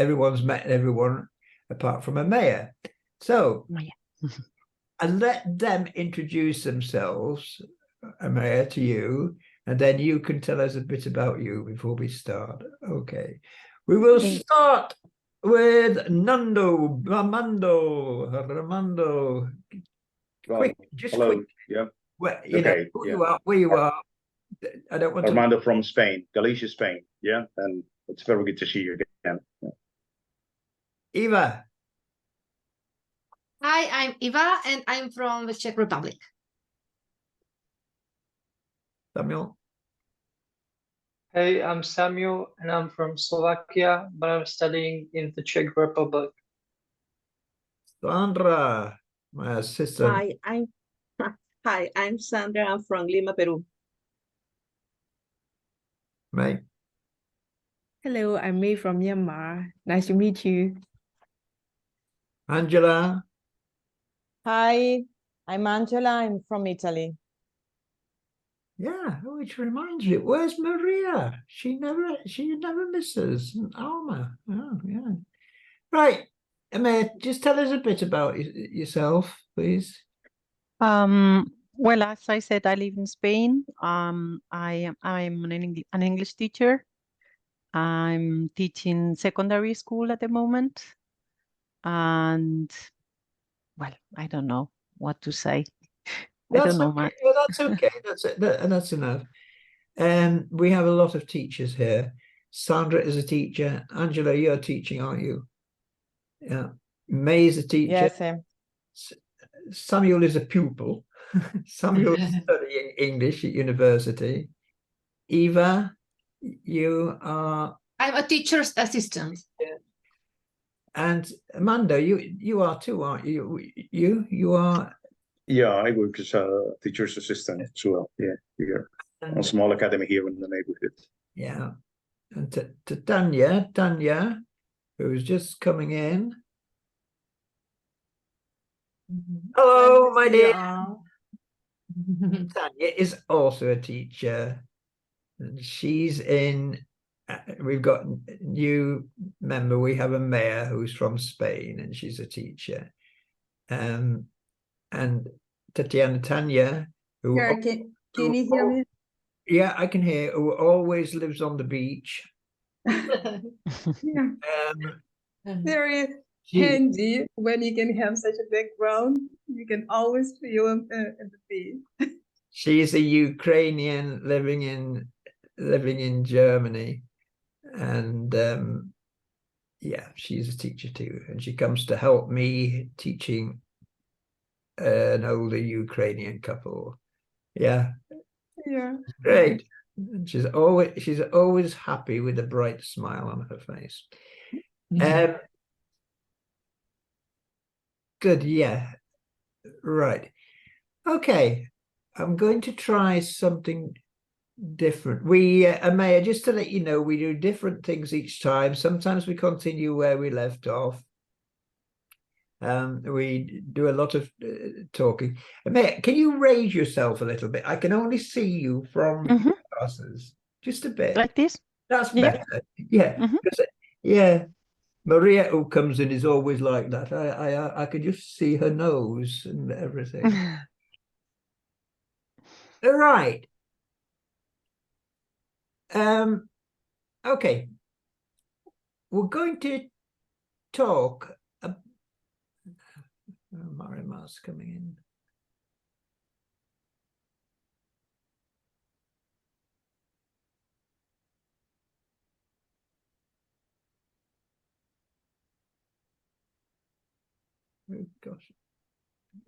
everyone's met everyone apart from Amaya. So, and let them introduce themselves, Amaya, to you, and then you can tell us a bit about you before we start. Okay. We will start with Nando, Ramando. Quick, just hello. quick. Yeah. Where you are, where you are. I don't want Armando from Spain, Galicia, Spain. Yeah, and it's very good to see you again. Yeah. Eva. Hi, I'm Eva, and I'm from the Czech Republic. Samuel. Hey, I'm Samuel, and I'm from Slovakia, but I'm studying in the Czech Republic. Sandra, my assistant. Hi, I'm Sandra. I'm from Lima, Peru. May. Hello, I'm May from Myanmar. Nice to meet you. Angela. Hi, I'm Angela. I'm from Italy. Yeah, which reminds you, where's Maria? She never misses. Alma. Oh, yeah. Right. Emma, just tell us a bit about yourself, please. Well, as I said, I live in Spain. I'm an English teacher. I'm teaching secondary school at the moment. And well, I don't know what to say. I don't know much. Well, that's okay. That's it. That's enough. We have a lot of teachers here. Sandra is a teacher. Angela, you're teaching, aren't you? Yeah. May is a teacher. Yes. Samuel is a pupil. Samuel is studying English at university. Eva, you are. I'm a teacher's assistant. Yeah. And Amanda, you are too, aren't you? You are. Yeah, I work as a teacher's assistant as well. Yeah, here on a small academy here in the neighborhood. Yeah, and to Tanya, who's just coming in. Hello, my dear. Tanya is also a teacher, and she's in. We've got a new member. We have a mayor who's from Spain, and she's a teacher. And Tanya, who Can you hear me? Yeah, I can hear. Who always lives on the beach. Yeah. Very handy when you can have such a background. You can always feel at the beach. She's a Ukrainian living in Germany, and yeah, she's a teacher too, and she comes to help me teaching an older Ukrainian couple. Yeah, great. And she's always happy with a bright smile on her face. Good. Yeah, right. Okay, I'm going to try something different. We Amaya, just to let you know, we do different things each time. Sometimes we continue where we left off. We do a lot of talking. Amaya, can you raise yourself a little bit? I can only see you from classes, just a bit. Like this? That's better. Yeah. Yeah. Maria, who comes in, is always like that. I could just see her nose and everything. All right. Okay. We're going to talk. Marima's coming in. Oh, gosh.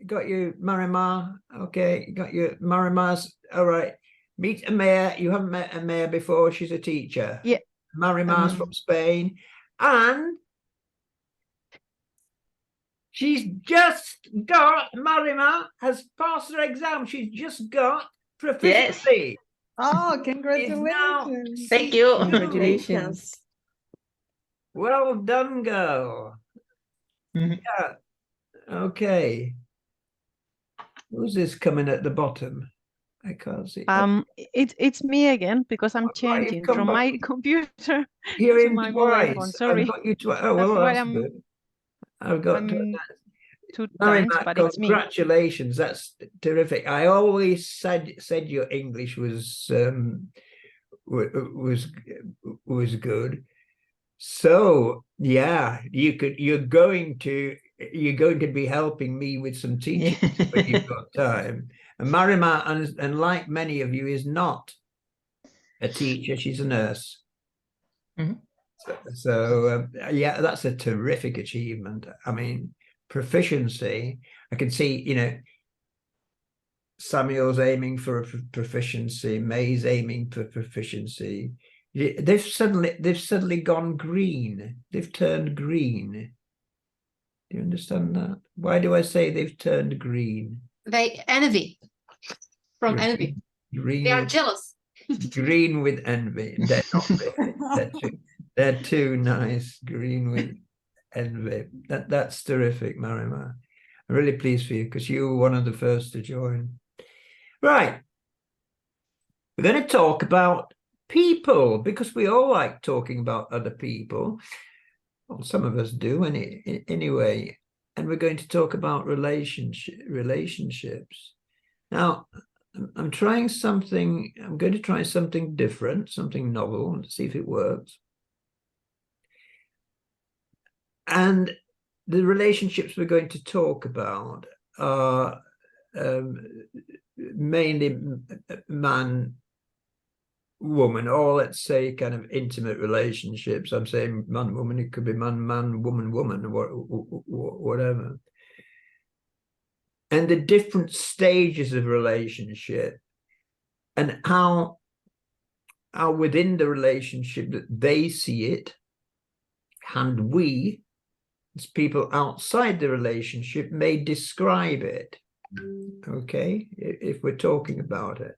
Got you, Marimar. Okay, got you, Marimar's. All right. Meet Amaya. You haven't met Amaya before. She's a teacher. Yeah. Marimar's from Spain. And she's just got, Marimar has passed her exam. She's just got proficiency. Oh, congratulations. Thank you. Congratulations. Well done, girl. Yeah. Okay. Who's this coming at the bottom? I can't see. It's me again because I'm Why you've changing come from back? my computer You're to in my mobile phone. twice. Sorry, I've got you twice. Oh, that's well, why that's I'm good. I've got I'm 2 Mary times, Matt, but it's me. congratulations. That's terrific. I always said your English was was good. So yeah, you're going to be helping me with some teaching when you've got time. And Marima, and like many of you, is not a teacher, she's a nurse. Mhm. So yeah, that's a terrific achievement. I mean, proficiency, I can see, you know, Samuel's aiming for a proficiency, May's aiming for proficiency. They've suddenly gone green. They've turned green. Do you understand that? Why do I say they've turned green? They envy. From Green- envy. Green They are with, jealous. green with envy. They're not really. They're too nice. Green with envy. That's terrific, Marima. I'm really pleased for you because you were one of the first to join. Right. We're going to talk about people because we all like talking about other people. Well, some of us do anyway. And we're going to talk about relationships. Now, I'm going to try something different, something novel, and see if it works. And the relationships we're going to talk about are mainly man, woman, or let's say kind of intimate relationships. I'm saying man, woman, it could be man, woman, woman, whatever. And the different stages of relationship and how within the relationship that they see it, and we, as people outside the relationship, may describe it. Okay, if we're talking about it.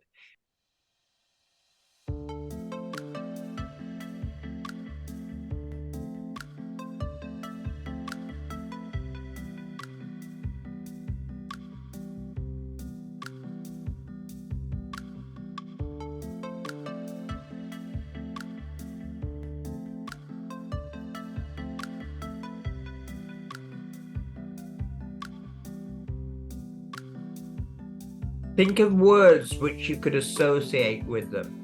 Think of words which you could associate with them.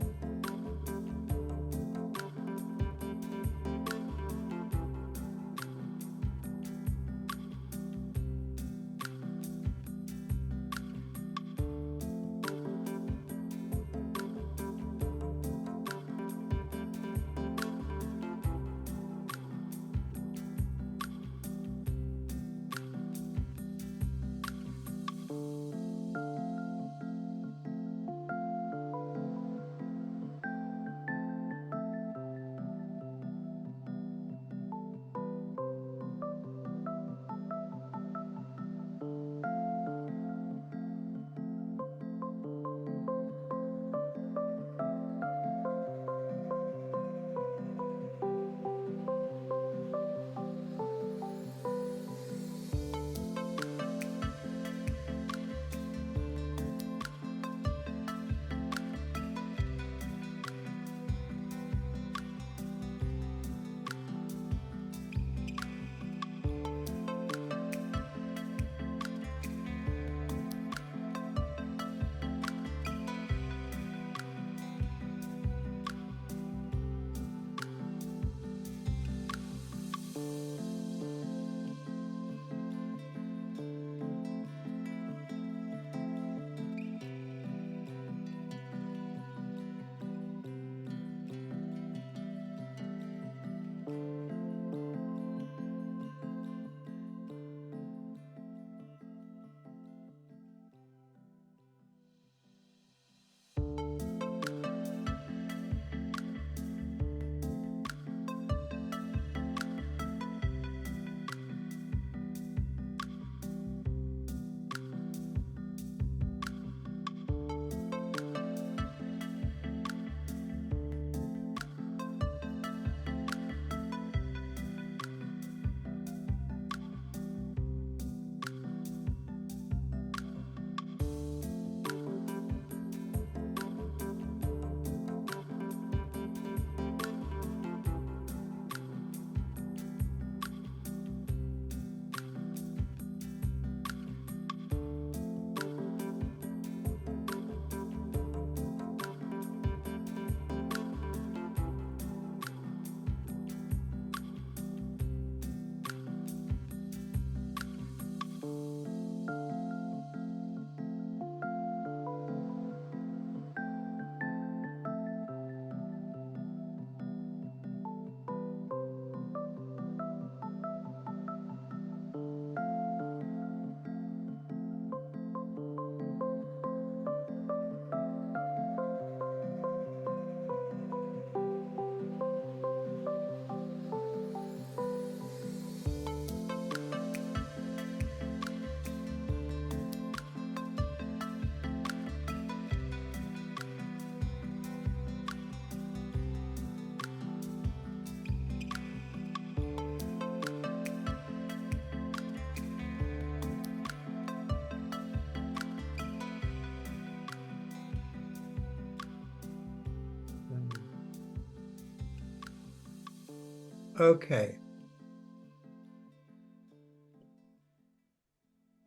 Okay.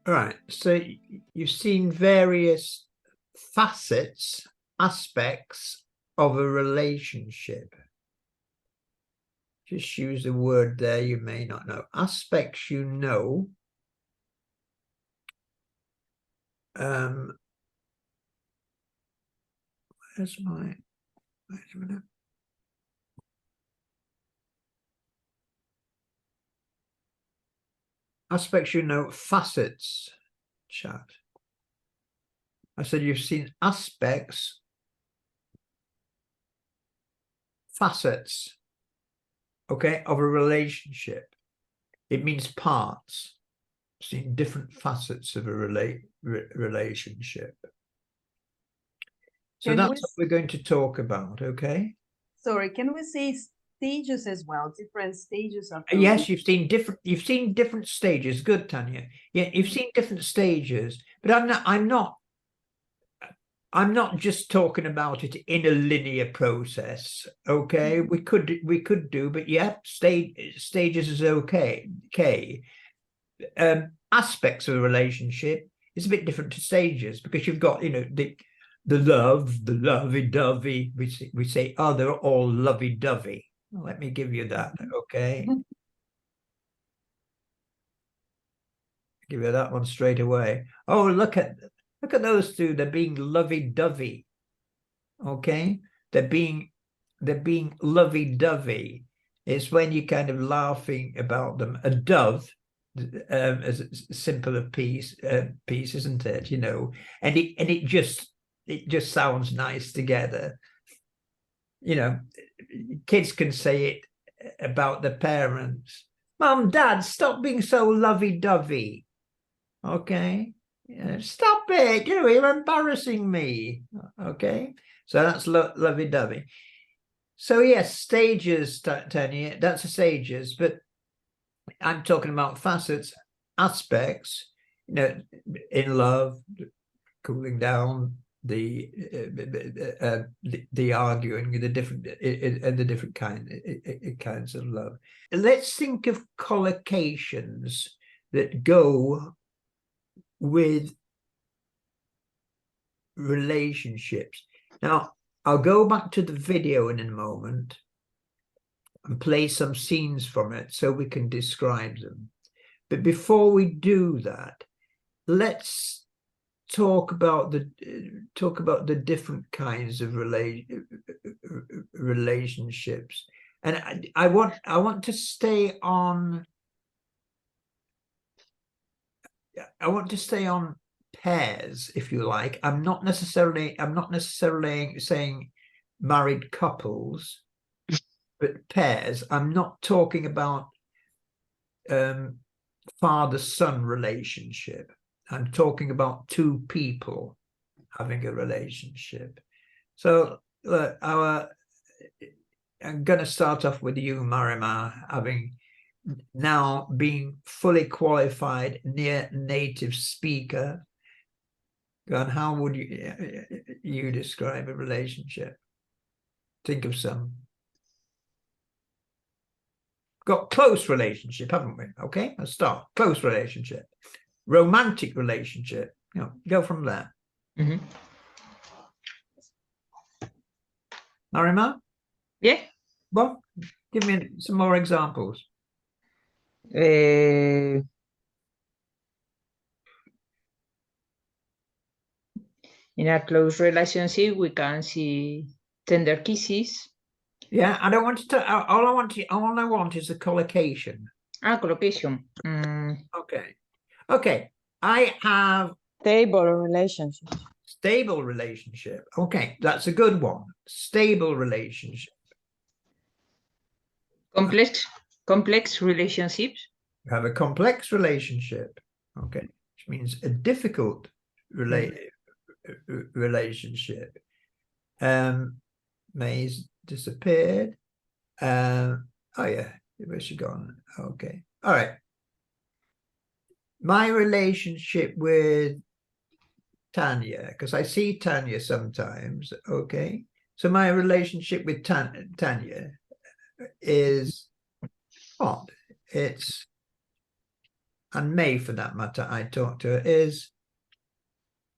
All right. So you've seen various facets, aspects of a relationship. Just use a word there you may not know. Aspects you know. Where's my, wait a minute. Aspects you know, facets, chat. I said you've seen aspects, facets, okay, of a relationship. It means parts. Seen different facets of a relationship. So Can that's we what we're going to talk about, okay? Sorry, can we say stages as well? Different stages of Yes, you've seen different stages. Good, Tanya. Yeah, you've seen different stages, but I'm not just talking about it in a linear process. Okay, we could do, but yeah, stages is okay. Aspects of a relationship is a bit different to stages, because you've got, you know, the lovey-dovey. We say, oh, they're all lovey-dovey. Let me give you that, okay? Give you that one straight away. Oh, look at those two. They're being lovey-dovey. Okay, they're being lovey-dovey. It's when you're kind of laughing about them. A dove, as a simple a piece, isn't it? You know, and it just sounds nice together. You know, kids can say it about their parents. Mom, Dad, stop being so lovey-dovey. Okay, stop it. You know, you're embarrassing me. Okay, so that's lovey-dovey. So yes, stages, Tanya, that's a stages, but I'm talking about facets, aspects, you know, in love, cooling down, the arguing, the different kinds of love. Let's think of collocations that go with relationships. Now, I'll go back to the video in a moment and play some scenes from it so we can describe them. But before we do that, let's talk about the different kinds of relationships. And I want to stay on pairs, if you like. I'm not necessarily saying married couples, but pairs. I'm not talking about father-son relationship. I'm talking about two people having a relationship. So look, I'm going to start off with you, Marima, having now being fully qualified near native speaker. God, how would you describe a relationship? Think of some. Got close relationship, haven't we? Okay, let's start. Close relationship, romantic relationship. You know, go from there. Marima? Yeah. Well, give me some more examples. In a close relationship, we can see tender kisses. Yeah, I don't want to. All I want is a collocation. Collocation. Okay. I have Stable relationship. stable relationship. Okay, that's a good one. Stable relationship. Complex relationships. You have a complex relationship. Okay, which means a difficult relationship. May's disappeared. Oh yeah, where's she gone? Okay, all right. My relationship with Tanya, because I see Tanya sometimes. Okay, so my relationship with Tanya is not. It's, and May for that matter, I talked to her, is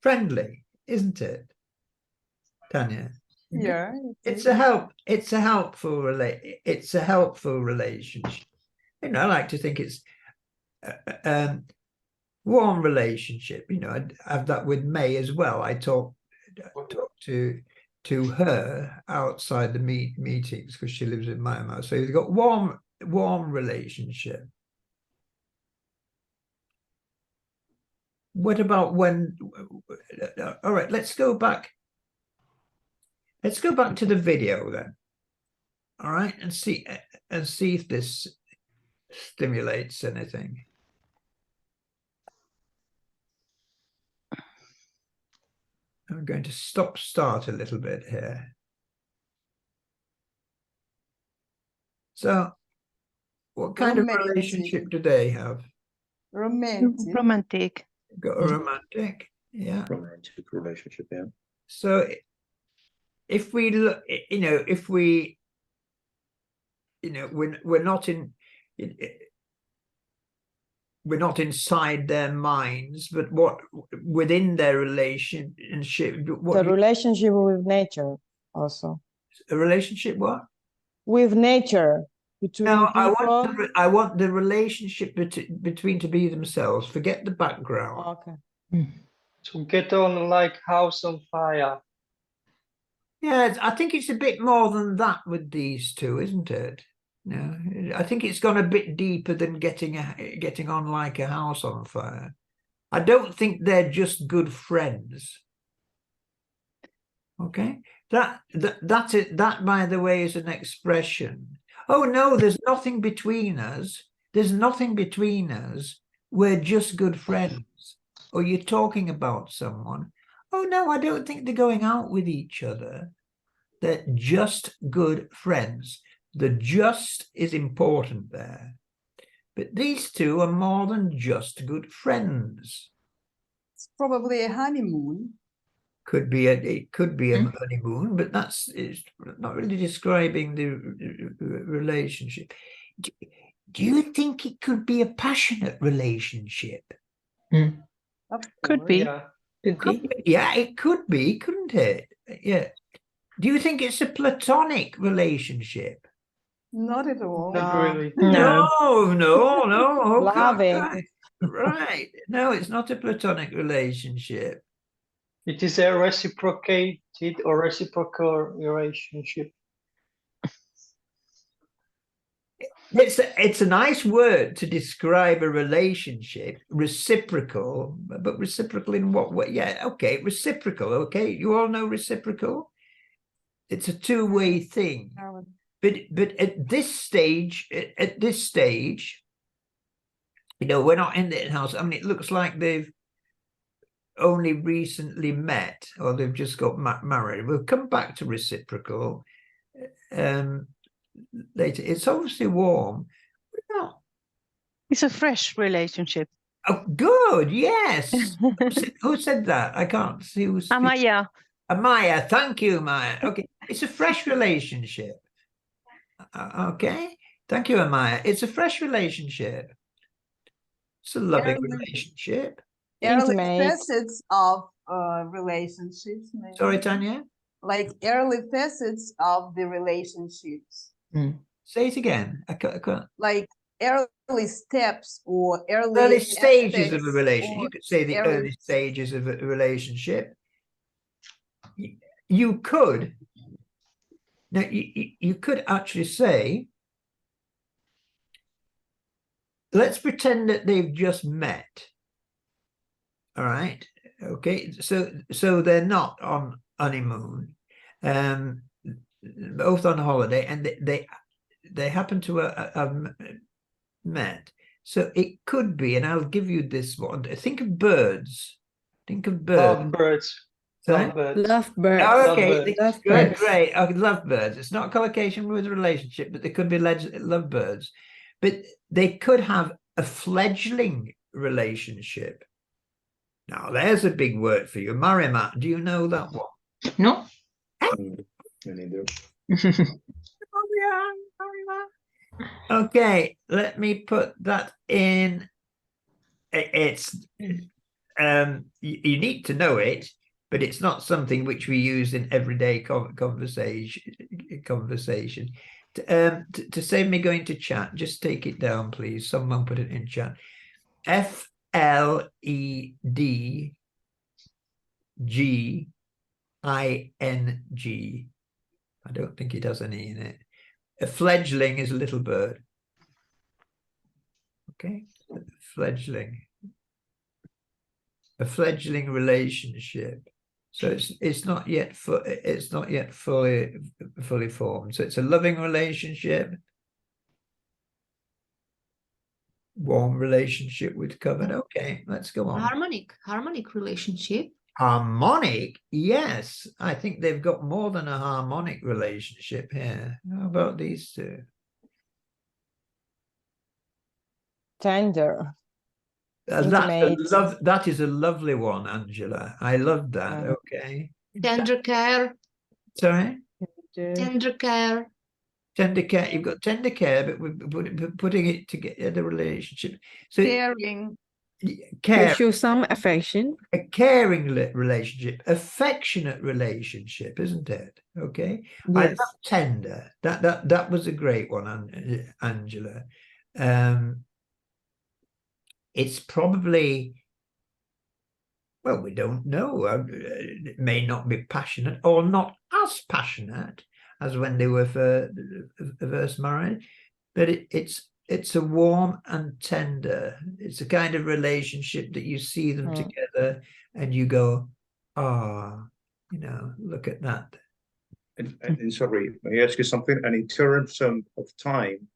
friendly, isn't it, Tanya? Yeah. It's a help. It's a helpful It's a helpful relationship. You know, I like to think it's warm relationship. You know, I have that with May as well. I talk to her outside the meetings because she lives in Myanmar. So you've got warm relationship. What about when? All right, let's go back. Let's go back to the video then. All right, and see if this stimulates anything. I'm going to start a little bit here. So, what kind of relationship do they have? Romantic. Romantic. Got a romantic, yeah. Romantic relationship, yeah. So, if we look, you know, we're not in. We're not inside their minds, but what within their relationship. The relationship with nature also. A relationship what? With nature. Between No, people. I want the relationship between to be themselves. Forget the background. Okay. To get on like house on fire. Yeah, I think it's a bit more than that with these two, isn't it? No, I think it's gone a bit deeper than getting on like a house on fire. I don't think they're just good friends. Okay, that by the way is an expression. Oh no, there's nothing between us. There's nothing between us. We're just good friends. Or you're talking about someone. Oh no, I don't think they're going out with each other. They're just good friends. The just is important there. But these two are more than just good friends. It's probably a honeymoon. It could be a honeymoon, but it's not really describing the relationship. Do you think it could be a passionate relationship? Could be. Yeah. Yeah, it could be, couldn't it? Yeah. Do you think it's a platonic relationship? Not at all. Not really. No. No. Loving. Right. No, it's not a platonic relationship. It is a reciprocated or reciprocal relationship. It's a nice word to describe a relationship, reciprocal, but reciprocal in what way? Yeah, okay, reciprocal, okay. You all know reciprocal? It's a two-way thing. But at this stage, you know, we're not in the house. I mean, it looks like they've only recently met or they've just got married. We'll come back to reciprocal later. It's obviously warm. No. It's a fresh relationship. Oh, good. Yes. Who said that? I can't see who's Amaya. Maya. Thank you, Maya. Okay. It's a fresh relationship. Okay. Thank you, Amaya. It's a fresh relationship. It's a loving relationship. Early Intimate. facets of relationships. Maybe. Sorry, Tanya. Like early facets of the relationships. Say it again. I can't. Like early steps or early stages of a aspects relationship. or You could say the early stages of a relationship. You could. Now, you could actually say, let's pretend that they've just met. All right. Okay. So they're not on honeymoon, both on holiday, and they happen to have met. So it could be, and I'll give you this one. Think of birds. Think of birds. Lovebirds. Sorry? Lovebirds. Lovebirds. Oh, okay. Lovebirds. Good, great. I love birds. It's not a collocation with a relationship, but they could be lovebirds. But they could have a fledgling relationship. Now, there's a big word for you. Marimat, do you know that one? No? Me neither. Okay, let me put that in. It's you need to know it, but it's not something which we use in everyday conversation. To save me going to chat, just take it down, please. Someone put it in chat. FLEDGING. I don't think it has any in it. A fledgling is a little bird. Okay, fledgling. A fledgling relationship. So it's not yet fully formed. So it's a loving relationship. Warm relationship with covered. Okay, let's go on. Harmonic relationship. Harmonic, yes. I think they've got more than a harmonic relationship here. How about these two? Tender. That is a lovely one, Angela. I love that. Okay. Tender care. Sorry? Tender care. Tender care. You've got tender care, but we're putting it together, the relationship. So Caring. care. To show some affection. A caring relationship, affectionate relationship, isn't it? Okay. Yes. I love tender. That was a great one, Angela. It's probably, well, we don't know. It may not be passionate or not as passionate as when they were first married, but it's a warm and tender. It's a kind of relationship that you see them together and you go, look at that. And sorry, may I ask you something? And in terms of time,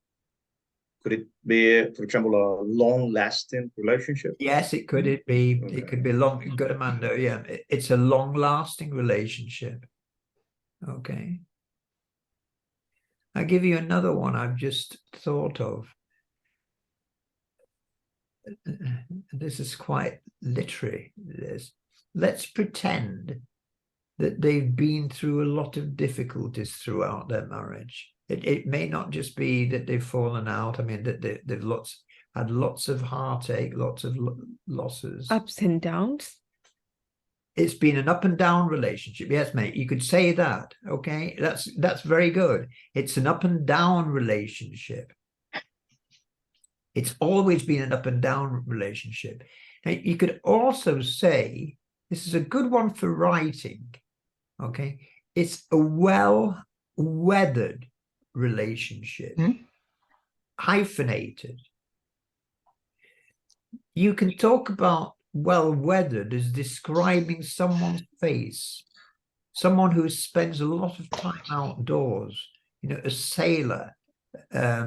could it be, for example, a long-lasting relationship? Yes, it could. It could be long. Good, Amanda. Yeah, it's a long-lasting relationship. Okay. I'll give you another one I've just thought of. This is quite literary. Let's pretend that they've been through a lot of difficulties throughout their marriage. It may not just be that they've fallen out. I mean, that they've had lots of heartache, lots of losses. Ups and downs. It's been an up and down relationship. Yes, mate, you could say that. Okay, that's very good. It's an up and down relationship. It's always been an up and down relationship. Now, you could also say, this is a good one for writing. Okay, it's a well-weathered relationship, hyphenated. You can talk about well-weathered as describing someone's face, someone who spends a lot of time outdoors, a sailor, a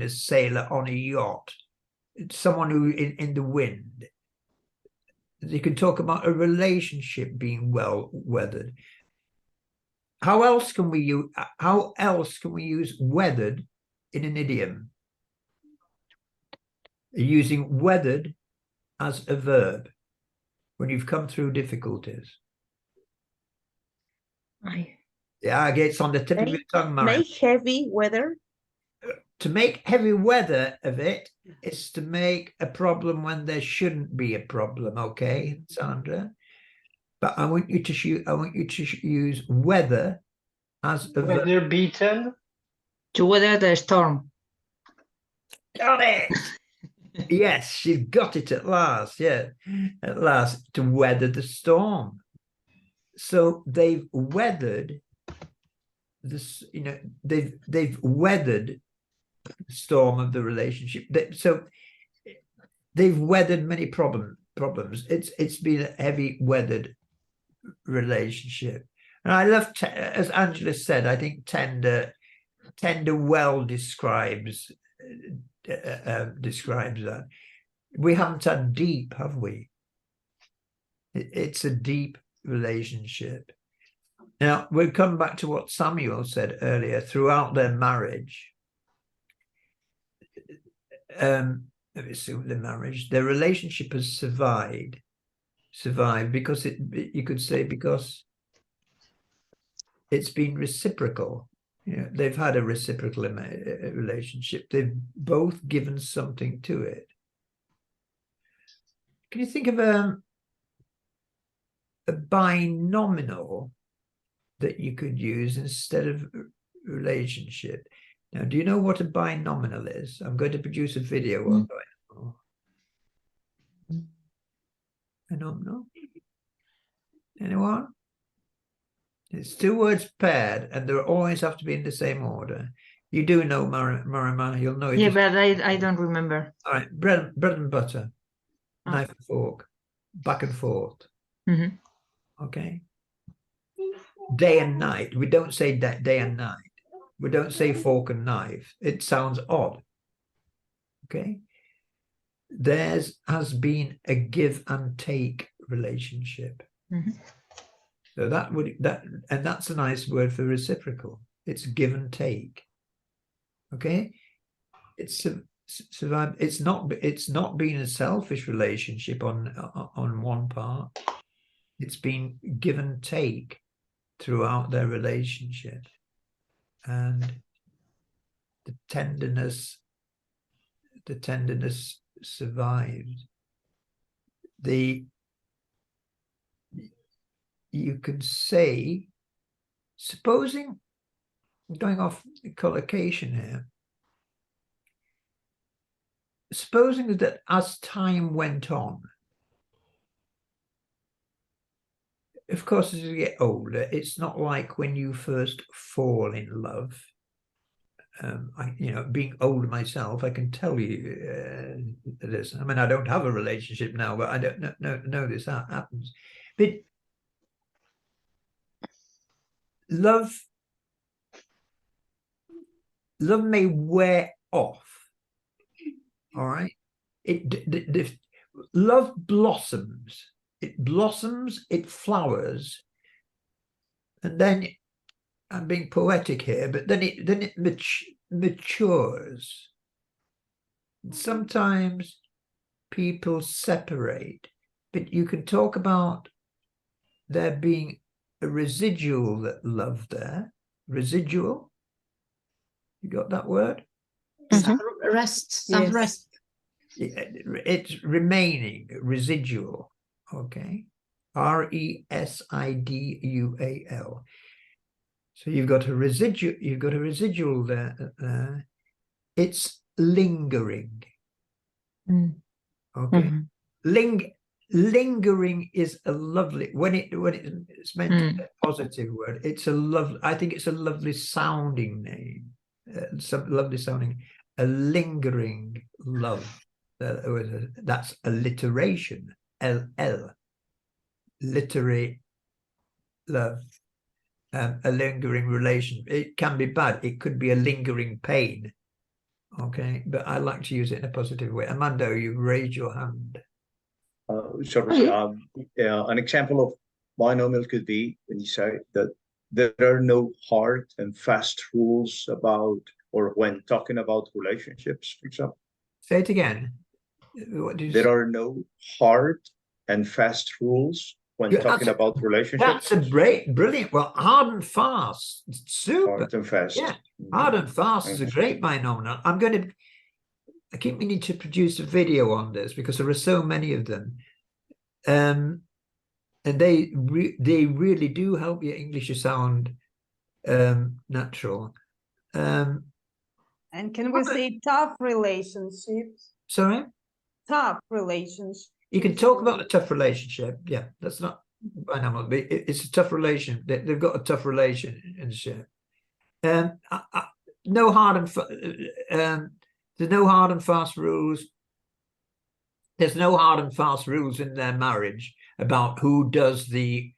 sailor on a yacht, someone who in the wind. You can talk about a relationship being well-weathered. How else can we use weathered in an idiom? Using weathered as a verb when you've come through difficulties. Yeah, it's on the tip of your tongue, Marion. Make heavy weather. To make heavy weather of it is to make a problem when there shouldn't be a problem, okay, Sandra? But I want you to use weather as a verb. Weather beaten. To weather the storm. Got it. Yes, she's got it at last. Yeah, at last, to weather the storm. So they've weathered this. They've weathered the storm of the relationship. So they've weathered many problems. It's been a heavy weathered relationship, and I love, as Angela said, I think tender well describes that. We haven't had deep, have we? It's a deep relationship. Now we'll come back to what Samuel said earlier. Throughout their marriage, their relationship has survived because you could say because it's been reciprocal. Yeah, they've had a reciprocal relationship. They've both given something to it. Can you think of a binominal that you could use instead of relationship? Now, do you know what a binominal is? I'm going to produce a video on binominal. Phenomenal. Anyone? It's two words paired, and they always have to be in the same order. You do know, Marima, you'll know it. Yeah, but I don't remember. All right, bread and butter, knife and fork, back and forth. Mhm. Okay. Day and night. We don't say day and night. We don't say fork and knife. It sounds odd. Okay. Theirs has been a give and take relationship. Mhm. So that's a nice word for reciprocal. It's give and take. Okay. It's survive. It's not been a selfish relationship on one part. It's been give and take throughout their relationship, and the tenderness survived. You could say, supposing, going off the collocation here, supposing that as time went on, of course, as you get older, it's not like when you first fall in love. Being older myself, I can tell you this. I mean, I don't have a relationship now, but I don't know this happens. But love may wear off. All right, love blossoms. It blossoms, it flowers, and then I'm being poetic here, but then it matures. Sometimes people separate, but you can talk about there being a residual love there. Residual. You got that word? Some rest. Some Yes. rest. It's remaining, residual. Okay. residual. So you've got a residual there. It's lingering. Okay. Lingering is a lovely, when it's meant to be a positive word, I think it's a lovely sounding name. Lovely sounding, a lingering love. That's alliteration. LL. Literary love. A lingering relation. It can be bad. It could be a lingering pain. Okay, but I like to use it in a positive way. Amanda, you've raised your hand. Sorry, an example of binomial could be when you say that there are no hard and fast rules about, or when talking about relationships, for example. Say it again. What did you There say? are no hard and fast rules when talking about relationships. That's a brilliant. Well, hard and fast. Super. Hard and fast. Yeah, hard and fast is a great binomial. I keep meaning to produce a video on this because there are so many of them. And they really do help your English to sound natural. And can we say tough relationships? Sorry? Tough relationships. You can talk about a tough relationship. Yeah, that's not binomial, but it's a tough relation. They've got a tough relationship. No hard and there's no hard and fast rules. There's no hard and fast rules in their marriage about who does the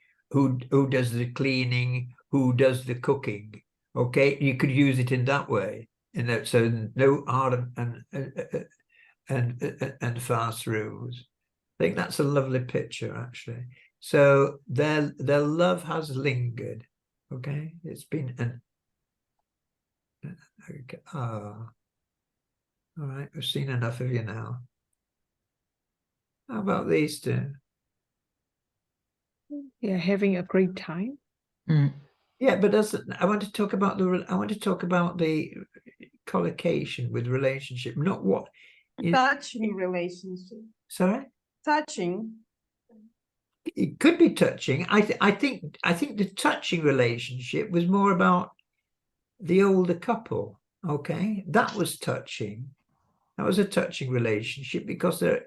cleaning, who does the cooking. Okay, you could use it in that way. So no hard and fast rules. I think that's a lovely picture, actually. So their love has lingered. Okay, it's been okay. All right, we've seen enough of you now. How about these two? Yeah, having a great time. Yeah, but doesn't I want to talk about the collocation with relationship, not what Touching relationship. sorry? Touching. It could be touching. I think the touching relationship was more about the older couple. Okay, that was touching. That was a touching relationship because they're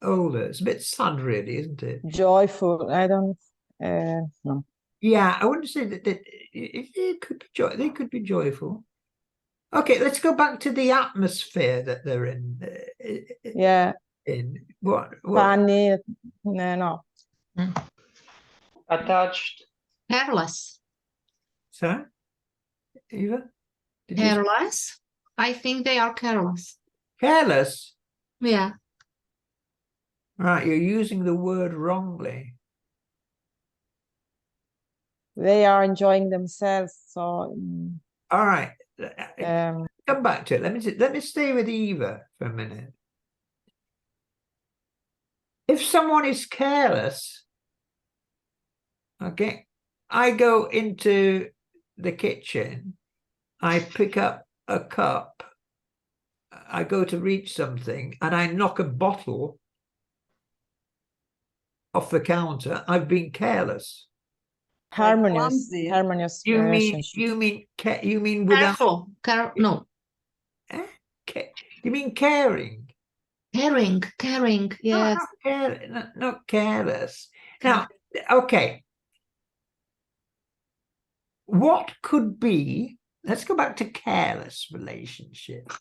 older. It's a bit sad, really, isn't it? Joyful. I don't no. Yeah, I wouldn't say that it could be they could be joyful. Okay, let's go back to the atmosphere that they're in. Yeah. In what? Funny. No. Attached. Careless. Sorry, Eva? Did you say Careless. I think they are careless. careless? Yeah. Right, you're using the word wrongly. They are enjoying themselves. So All right, um, come back to it. Let me stay with Eva for a minute. If someone is careless, okay, I go into the kitchen, I pick up a cup, I go to reach something, and I knock a bottle off the counter, I've been careless. harmonious clumsy. You relationship. mean without Careful. No. you mean caring? Caring. Yes. Not careless. Now, okay. What could be, let's go back to careless relationship.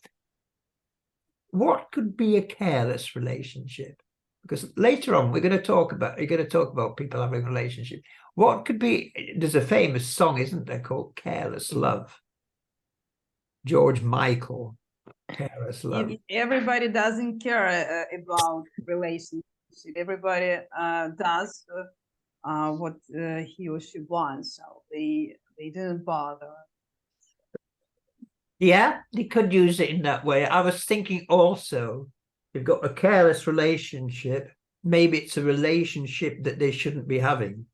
What could be a careless relationship? Because later on you're going to talk about people having a relationship. What could be, there's a famous song, isn't there, called Careless Love? George Michael, Careless Love. Everybody doesn't care about relationship. Everybody does what he or she wants. So they didn't bother. Yeah, they could use it in that way. I was thinking also, you've got a careless relationship. Maybe it's a relationship that they shouldn't be having.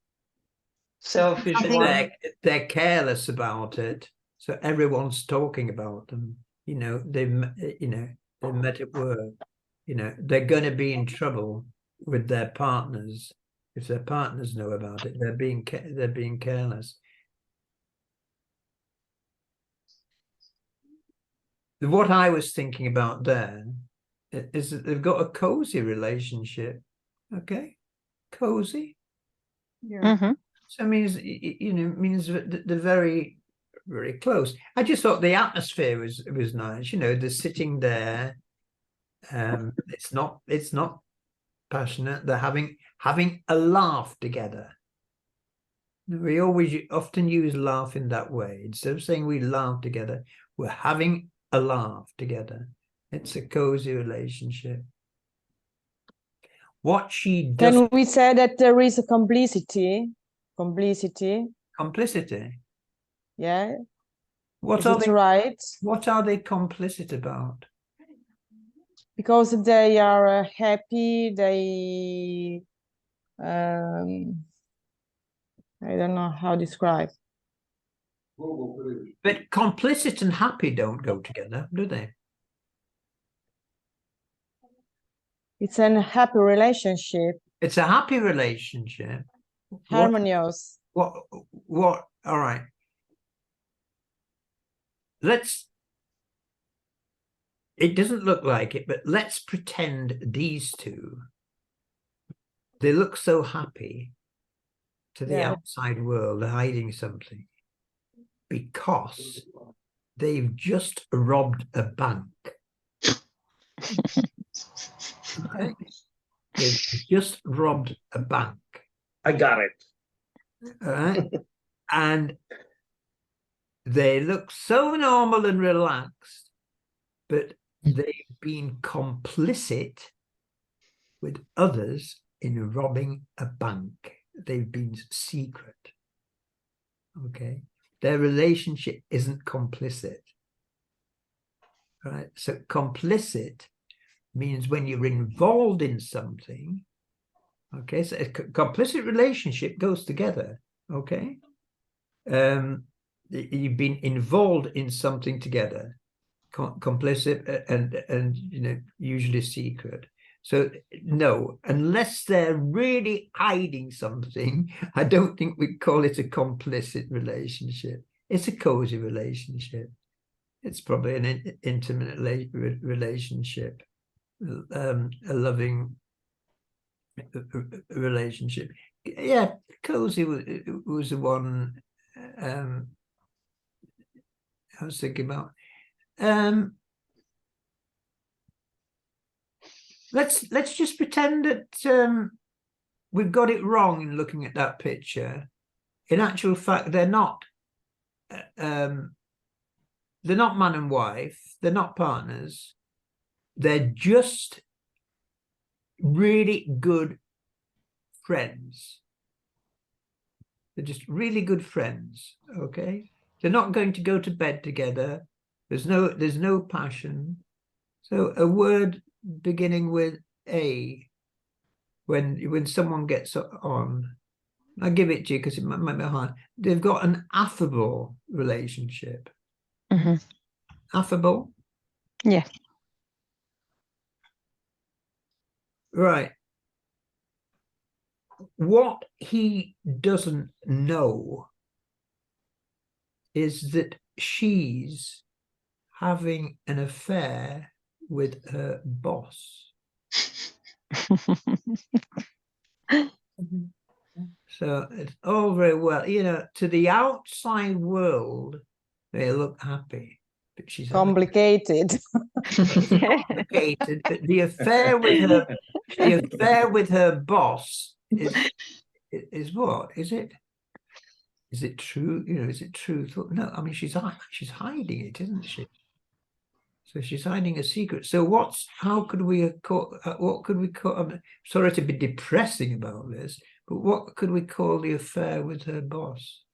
Selfish Something one. They're careless about it, so everyone's talking about them. They met at work. They're going to be in trouble with their partners if their partners know about it. They're being careless. What I was thinking about there is that they've got a cozy relationship. Okay, cozy. Yeah. Mhm. So it means means that they're very, very close. I just thought the atmosphere was nice. They're sitting there. It's not passionate. They're having a laugh together. We often use laugh in that way. Instead of saying we laugh together, we're having a laugh together. It's a cozy relationship. What she does. Can we say that there is a complicity? Complicity. Yeah. What Is it right? What are they complicit about? Because they are happy. They I don't know how to describe. But complicit and happy don't go together, do they? It's a happy relationship. It's a happy relationship. Harmonious. What? All right. It doesn't look like it, but let's pretend these two, they look so happy to the outside world, they're hiding something because they've just robbed a bank. They've just robbed a bank. I got it. All right. And they look so normal and relaxed, but they've been complicit with others in robbing a bank. They've been secret. Okay. Their relationship isn't complicit. Right. So complicit means when you're involved in something. Okay. So a complicit relationship goes together. Okay. You've been involved in something together, complicit and you know, usually secret. So no, unless they're really hiding something, I don't think we'd call it a complicit relationship. It's a cozy relationship. It's probably an intimate relationship, a loving relationship. Yeah, cozy was the one I was thinking about. Let's just pretend that we've got it wrong in looking at that picture. In actual fact, they're not man and wife. They're not partners. They're just really good friends. They're just really good friends. Okay, they're not going to go to bed together. There's no passion. So a word beginning with A, when someone gets on, I'll give it to you because it might be hard. They've got an affable relationship. Mhm. Affable? Yeah. Right. What he doesn't know is that she's having an affair with her boss. So it's all very well, you know, to the outside world, they look happy, but she's having Complicated. complicated. But the affair with her boss is what? Is it true? You know, is it truth? No, I mean she's hiding it, isn't she? So she's hiding a secret. So how could we call, what could we call, I'm sorry to be depressing about this, but what could we call the affair with her boss?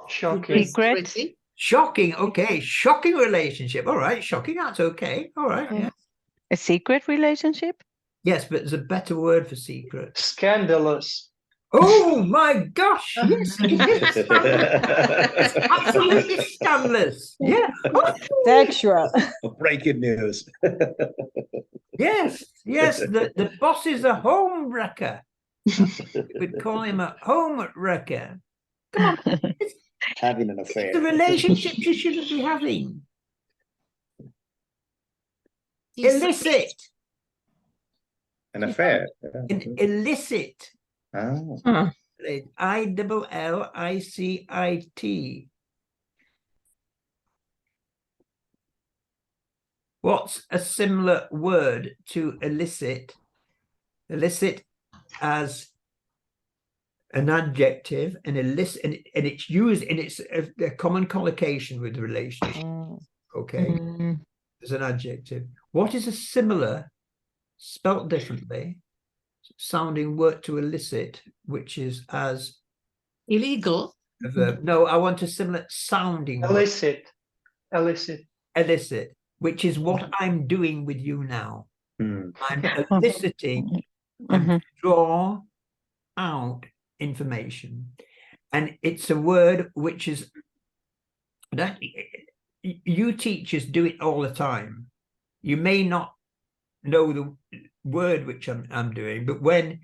Shocking. Secret. Shocking. Okay. Shocking relationship. All right. Shocking. That's okay. All right. Yeah. A secret relationship? Yes, but there's a better word for secret. Scandalous. Oh my gosh. Yes, it is. It's absolutely scandalous. Yeah. Sexual. Breaking news. Yes. Yes. The boss is a home wrecker. We'd call him a home wrecker. Come on. It's Having an affair. the relationship you shouldn't be having. Illicit. An affair. Illicit. Ah. ILLICIT. What's a similar word to illicit? Illicit as an adjective, and illicit, and it's used in its a common collocation with the relationship. Okay, as an adjective. What is a similar, spelt differently, sounding word to illicit, which is as Illegal. a verb? No, I want a similar sounding word. Illicit. Illicit, which is what I'm doing with you now. I'm eliciting, I'm draw out information. And it's a word which is that you teachers do it all the time. You may not know the word which I'm doing, but when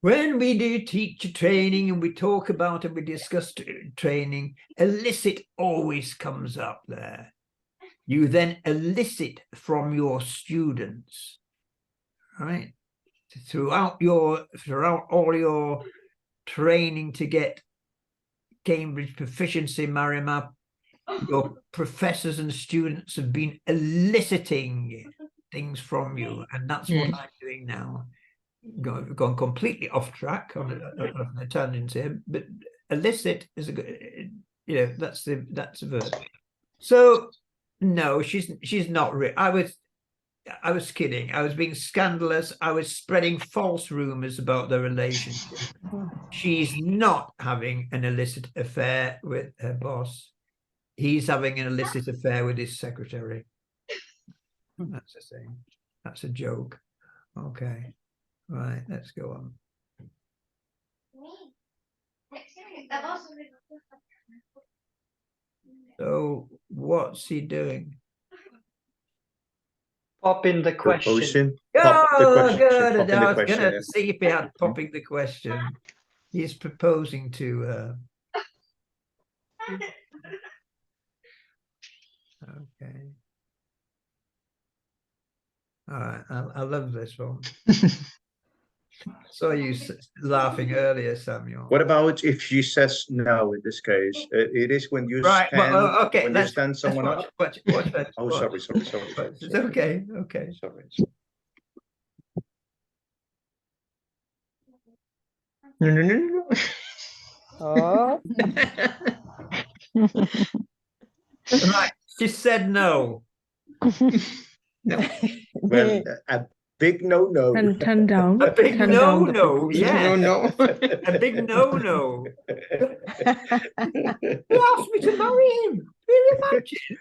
we do teacher training and we talk about and we discuss training, elicit always comes up there. You then elicit from your students, right? Throughout all your training to get Cambridge Proficiency, Marimap, your professors and students have been eliciting things from you, and that's what I'm doing now. Gone completely off track on a tangent here, but elicit is a good, you know, that's a verb. So no, she's not I was kidding. I was being scandalous. I was spreading false rumors about the relationship. She's not having an illicit affair with her boss. He's having an illicit affair with his secretary. That's a thing. That's a joke. Okay. Right, let's go on. So what's he doing? Pop in the question. Proposing. Pop the Oh, question. good. Pop in I the was question. gonna Yeah. see if he had popping the question. He's proposing to her. Okay. All right. I love this one. Saw you laughing earlier, Samuel. What about if she says no in this case? It is when you Right. stand, Well, okay. when you Let's stand someone watch, up. watch that. Oh, watch. sorry. It's okay. Okay. Sorry. No. Oh, Right. She said no. No. Well, a big no. Turn down. A big turn down the no. proposal. Yeah. No. A big no. He asked me to marry him. Can you imagine?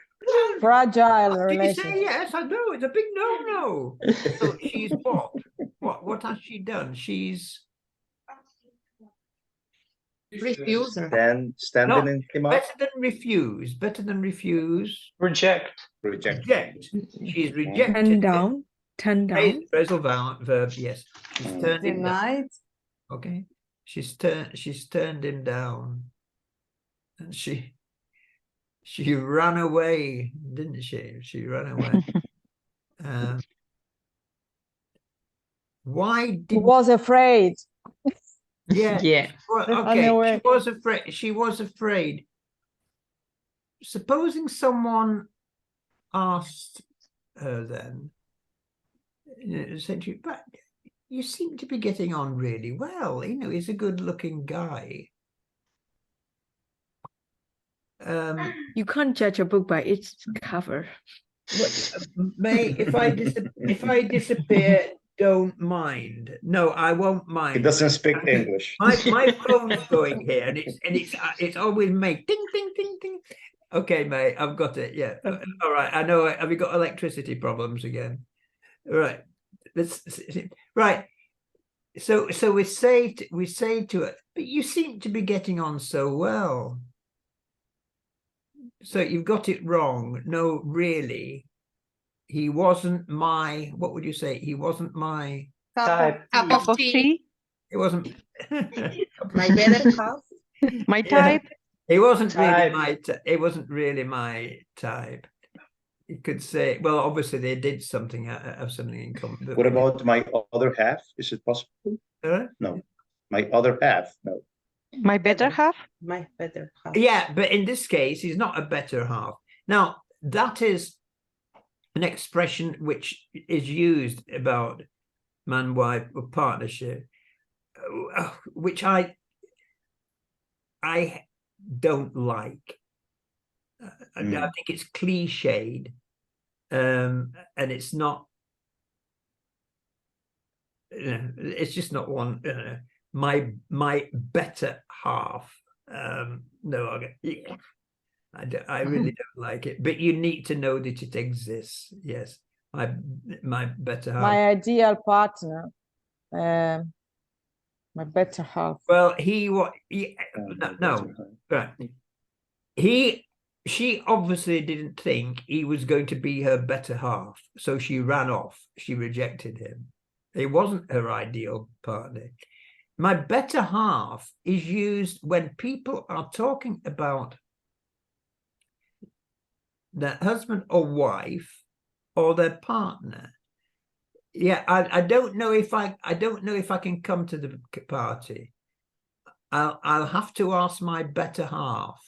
fragile Did you say relationship. yes? I know it's a big no. So she's what? What has she done? She's Refuser. Standing him up. better than refuse. Better than refuse. Reject. Reject. Reject. She's rejected. Turn down. Turn down. Phrasal verb. Yes. She's turned him down. Denied. Okay. She's turned him down. And she ran away, didn't she? She ran away. Why He did was afraid. yeah. Yeah. Well, Run okay, away. she was afraid. Supposing someone asked her then, essentially, but you seem to be getting on really well. He's a good-looking guy. You can't judge a book by its cover. May if I disappear, don't mind. No, I won't mind. He doesn't speak English. My phone's going here, and it's always make ding ding ding ding. Okay, mate, I've got it. Yeah, all right. I know. Have you got electricity problems again? All right. Right. So we say to her, but you seem to be getting on so well. So you've got it wrong. No, really, he wasn't my. What would you say? He wasn't my. Type. Cup of tea. It wasn't. My better half. My Yeah. type. It wasn't really Type. my. It wasn't really my type. You could say, well, obviously they did something, have something in common. but What we- about my other half? Is it possible? No. My other half? No. My better half. My better half. Yeah, but in this case, he's not a better half. Now, that is an expression which is used about man-wife or partnership, which I don't like. I think it's cliched, and it's not. It's just not one. My better half. No, I really don't like it. But you need to know that it exists. Yes, my better half. My ideal partner. My better half. Well, no, right. She obviously didn't think he was going to be her better half, so she ran off. She rejected him. It wasn't her ideal partner. My better half is used when people are talking about their husband or wife or their partner. Yeah, I don't know if I can come to the party. I'll have to ask my better half.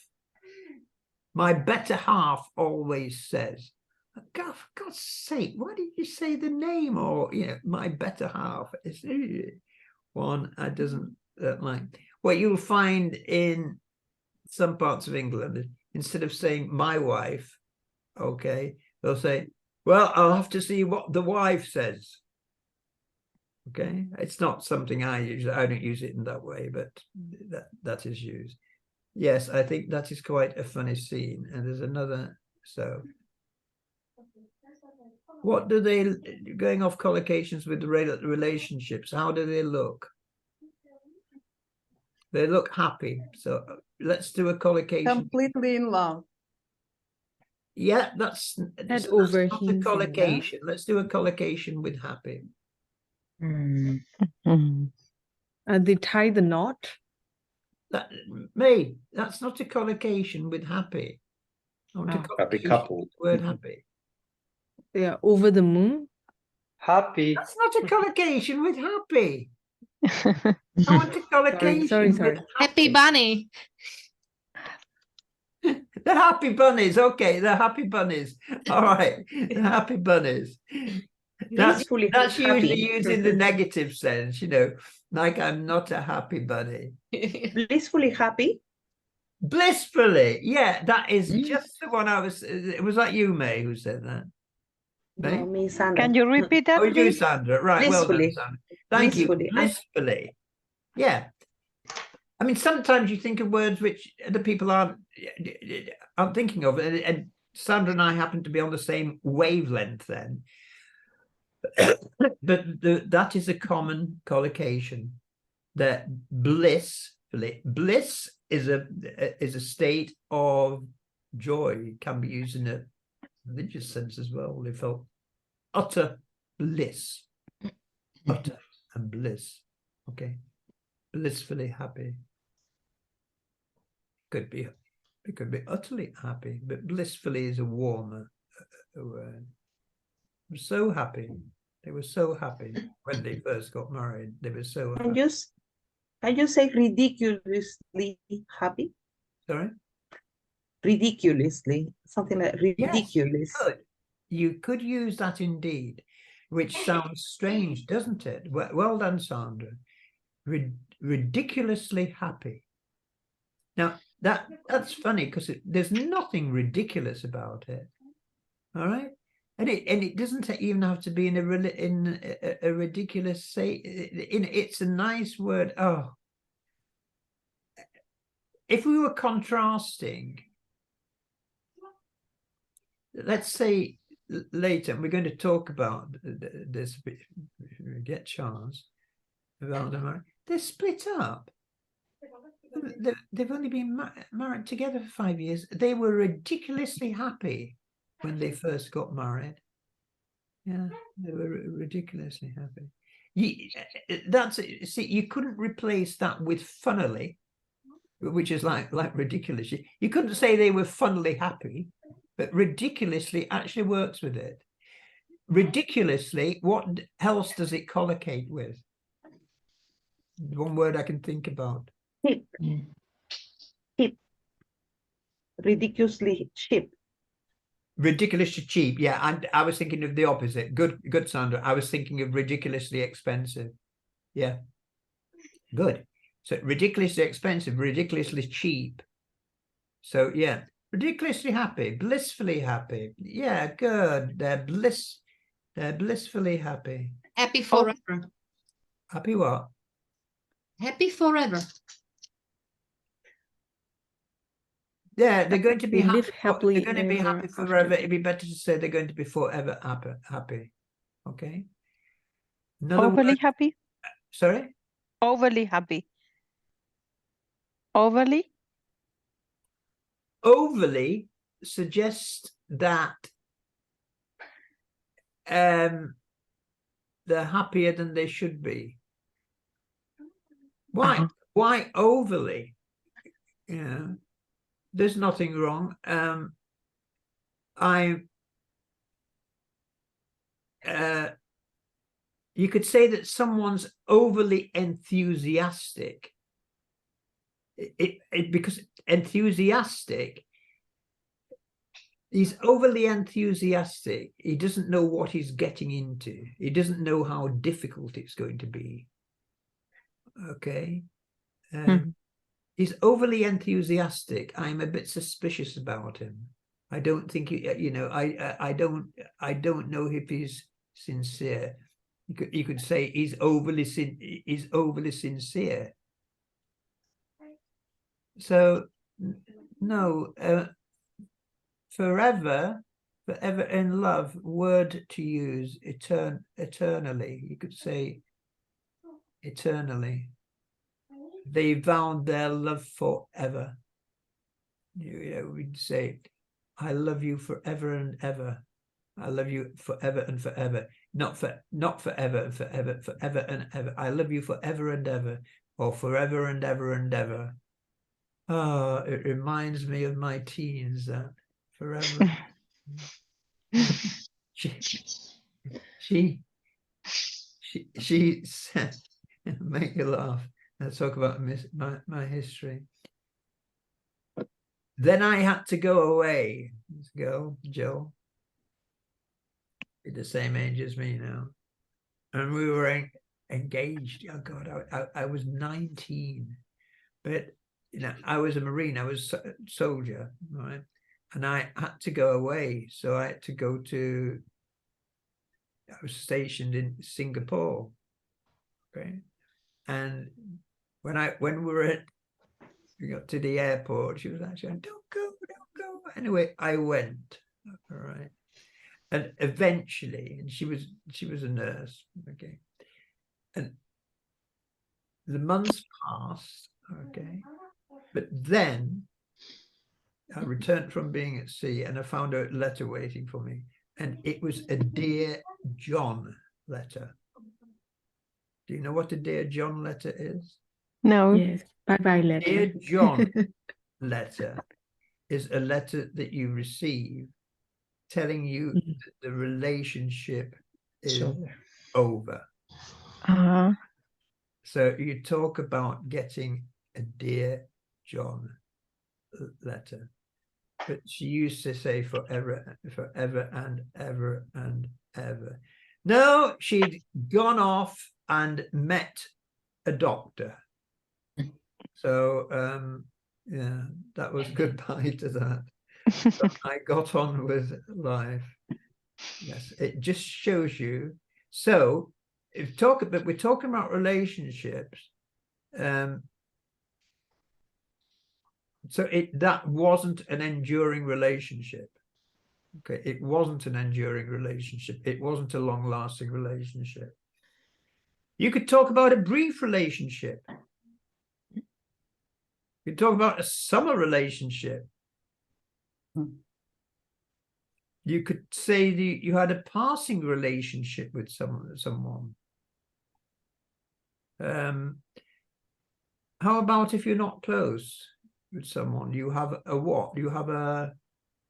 My better half always says, God, for God's sake, why did you say the name? Or, my better half is one I don't like. What you'll find in some parts of England, instead of saying my wife, okay, they'll say, well, I'll have to see what the wife says. Okay, it's not something I use. I don't use it in that way, but that is used. Yes, I think that is quite a funny scene. And there's another. So, what do they, going off collocations with the relationships? How do they look? They look happy. So let's do a collocation. Completely in love. Yeah, that's over not a hints in love. collocation. Let's do a collocation with happy. Mm. They tie the knot. That me, that's not a collocation with happy. I want a Oh. Happy collocation couple. with the word happy. They are over the moon. Happy. That's not a collocation with happy. I want a collocation sorry. with Happy bunny. The happy bunnies. Okay, the happy bunnies. All right, the happy bunnies. Blissfully That's usually happy. used in the negative sense, you know, like I'm not a happy bunny. Blissfully happy. Blissfully, yeah, that is just the one I was. It was like you, May, who said that. May? No, me, Sandra. Can you repeat that, Oh, you, please? Sandra. Right, well done, Blissfully. Sandra. Thank Blissfully. you. Blissfully. Yeah. I mean, sometimes you think of words which other people aren't thinking of, and Sandra and I happen to be on the same wavelength then. But that is a common collocation. That bliss is a state of joy. It can be used in a religious sense as well. They felt utter bliss, utter and bliss. Okay, blissfully happy. It could be utterly happy, but blissfully is a warmer word. I'm so happy. They were so happy when they first got married. They were so happy. Can you say ridiculously happy? Sorry? Ridiculously. Something like ridiculous. Yes, you could use that indeed, which sounds strange, doesn't it? Well done, Sandra. Ridiculously happy. Now, that's funny because there's nothing ridiculous about it. All right? And it doesn't even have to be in a ridiculous say. It's a nice word. Oh, if we were contrasting, let's say later, and we're going to talk about this. If we get chance about them. They're split up. They've only been married together for 5 years. They were ridiculously happy when they first got married. Yeah, they were ridiculously happy. You couldn't replace that with funnily, which is like ridiculous. You couldn't say they were funnily happy, but ridiculously actually works with it. Ridiculously, what else does it collocate with? One word I can think about. Cheap. Cheap. Ridiculously cheap. Ridiculously cheap, yeah. And I was thinking of the opposite. Good, Sandra. I was thinking of ridiculously expensive. Yeah, good. So ridiculously expensive, ridiculously cheap. So yeah, ridiculously happy, blissfully happy. Yeah, good. They're blissfully happy. Happy forever. Happy what? Happy forever. Yeah, they're going to be They live happy. They're happily going to be ever happy forever. after. It'd be better to say they're going to be forever happy. Okay. Another Overly word. happy? Sorry? Overly happy. Overly? Overly suggests that they're happier than they should be. Why? Uh-huh. Why overly? Yeah, there's nothing wrong. You could say that someone's overly enthusiastic. Because enthusiastic, he's overly enthusiastic. He doesn't know what he's getting into. He doesn't know how difficult it's going to be. Okay. He's overly enthusiastic. I'm a bit suspicious about him. I don't think I don't know if he's sincere. You could say he's overly sincere. So no, forever in love, word to use, eternally. You could say eternally. they vowed their love forever. You know, we'd say, I love you forever and ever. I love you forever and forever. Not forever and forever, forever and ever. I love you forever and ever, or forever and ever and ever. Oh, it reminds me of my teens, that forever. she said, make you laugh. Let's talk about my history. Then I had to go away. This girl, Jill, the same age as me now, and we were engaged. Oh God, I was 19, but you know, I was a Marine. I was a soldier, right? And I had to go away, so I had to go to. I was stationed in Singapore, okay, and when we got to the airport, she was actually saying, don't go. Anyway, I went, all right. And eventually, and she was a nurse, okay. And the months passed, okay. But then I returned from being at sea and I found a letter waiting for me. And it was a Dear John letter. Do you know what a Dear John letter is? No. Yes. Bye-bye letter. Dear John letter is a letter that you receive telling you that the relationship is over. So you talk about getting a Dear John letter, but she used to say forever and ever and ever. No, she'd gone off and met a doctor. So yeah, that was goodbye to that. So I got on with life. Yes, it just shows you. So we're talking about relationships. So that wasn't an enduring relationship. Okay, it wasn't an enduring relationship. It wasn't a long-lasting relationship. You could talk about a brief relationship. You could talk about a summer relationship. You could say you had a passing relationship with someone. How about if you're not close with someone? You have a what? You have a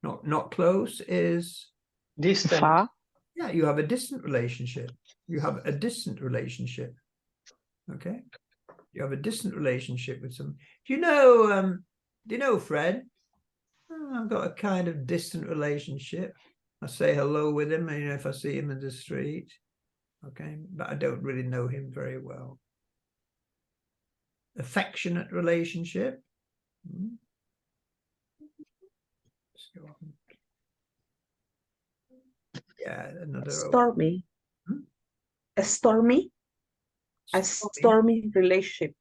not close is Distant. Far. Yeah, you have a distant relationship. You have a distant relationship. Okay, you have a distant relationship with someone. Do you know Fred? Oh, I've got a kind of distant relationship. I say hello with him, you know, if I see him in the street. Okay, but I don't really know him very well. Affectionate relationship. Let's go on. Yeah, another Stormy. A stormy relationship.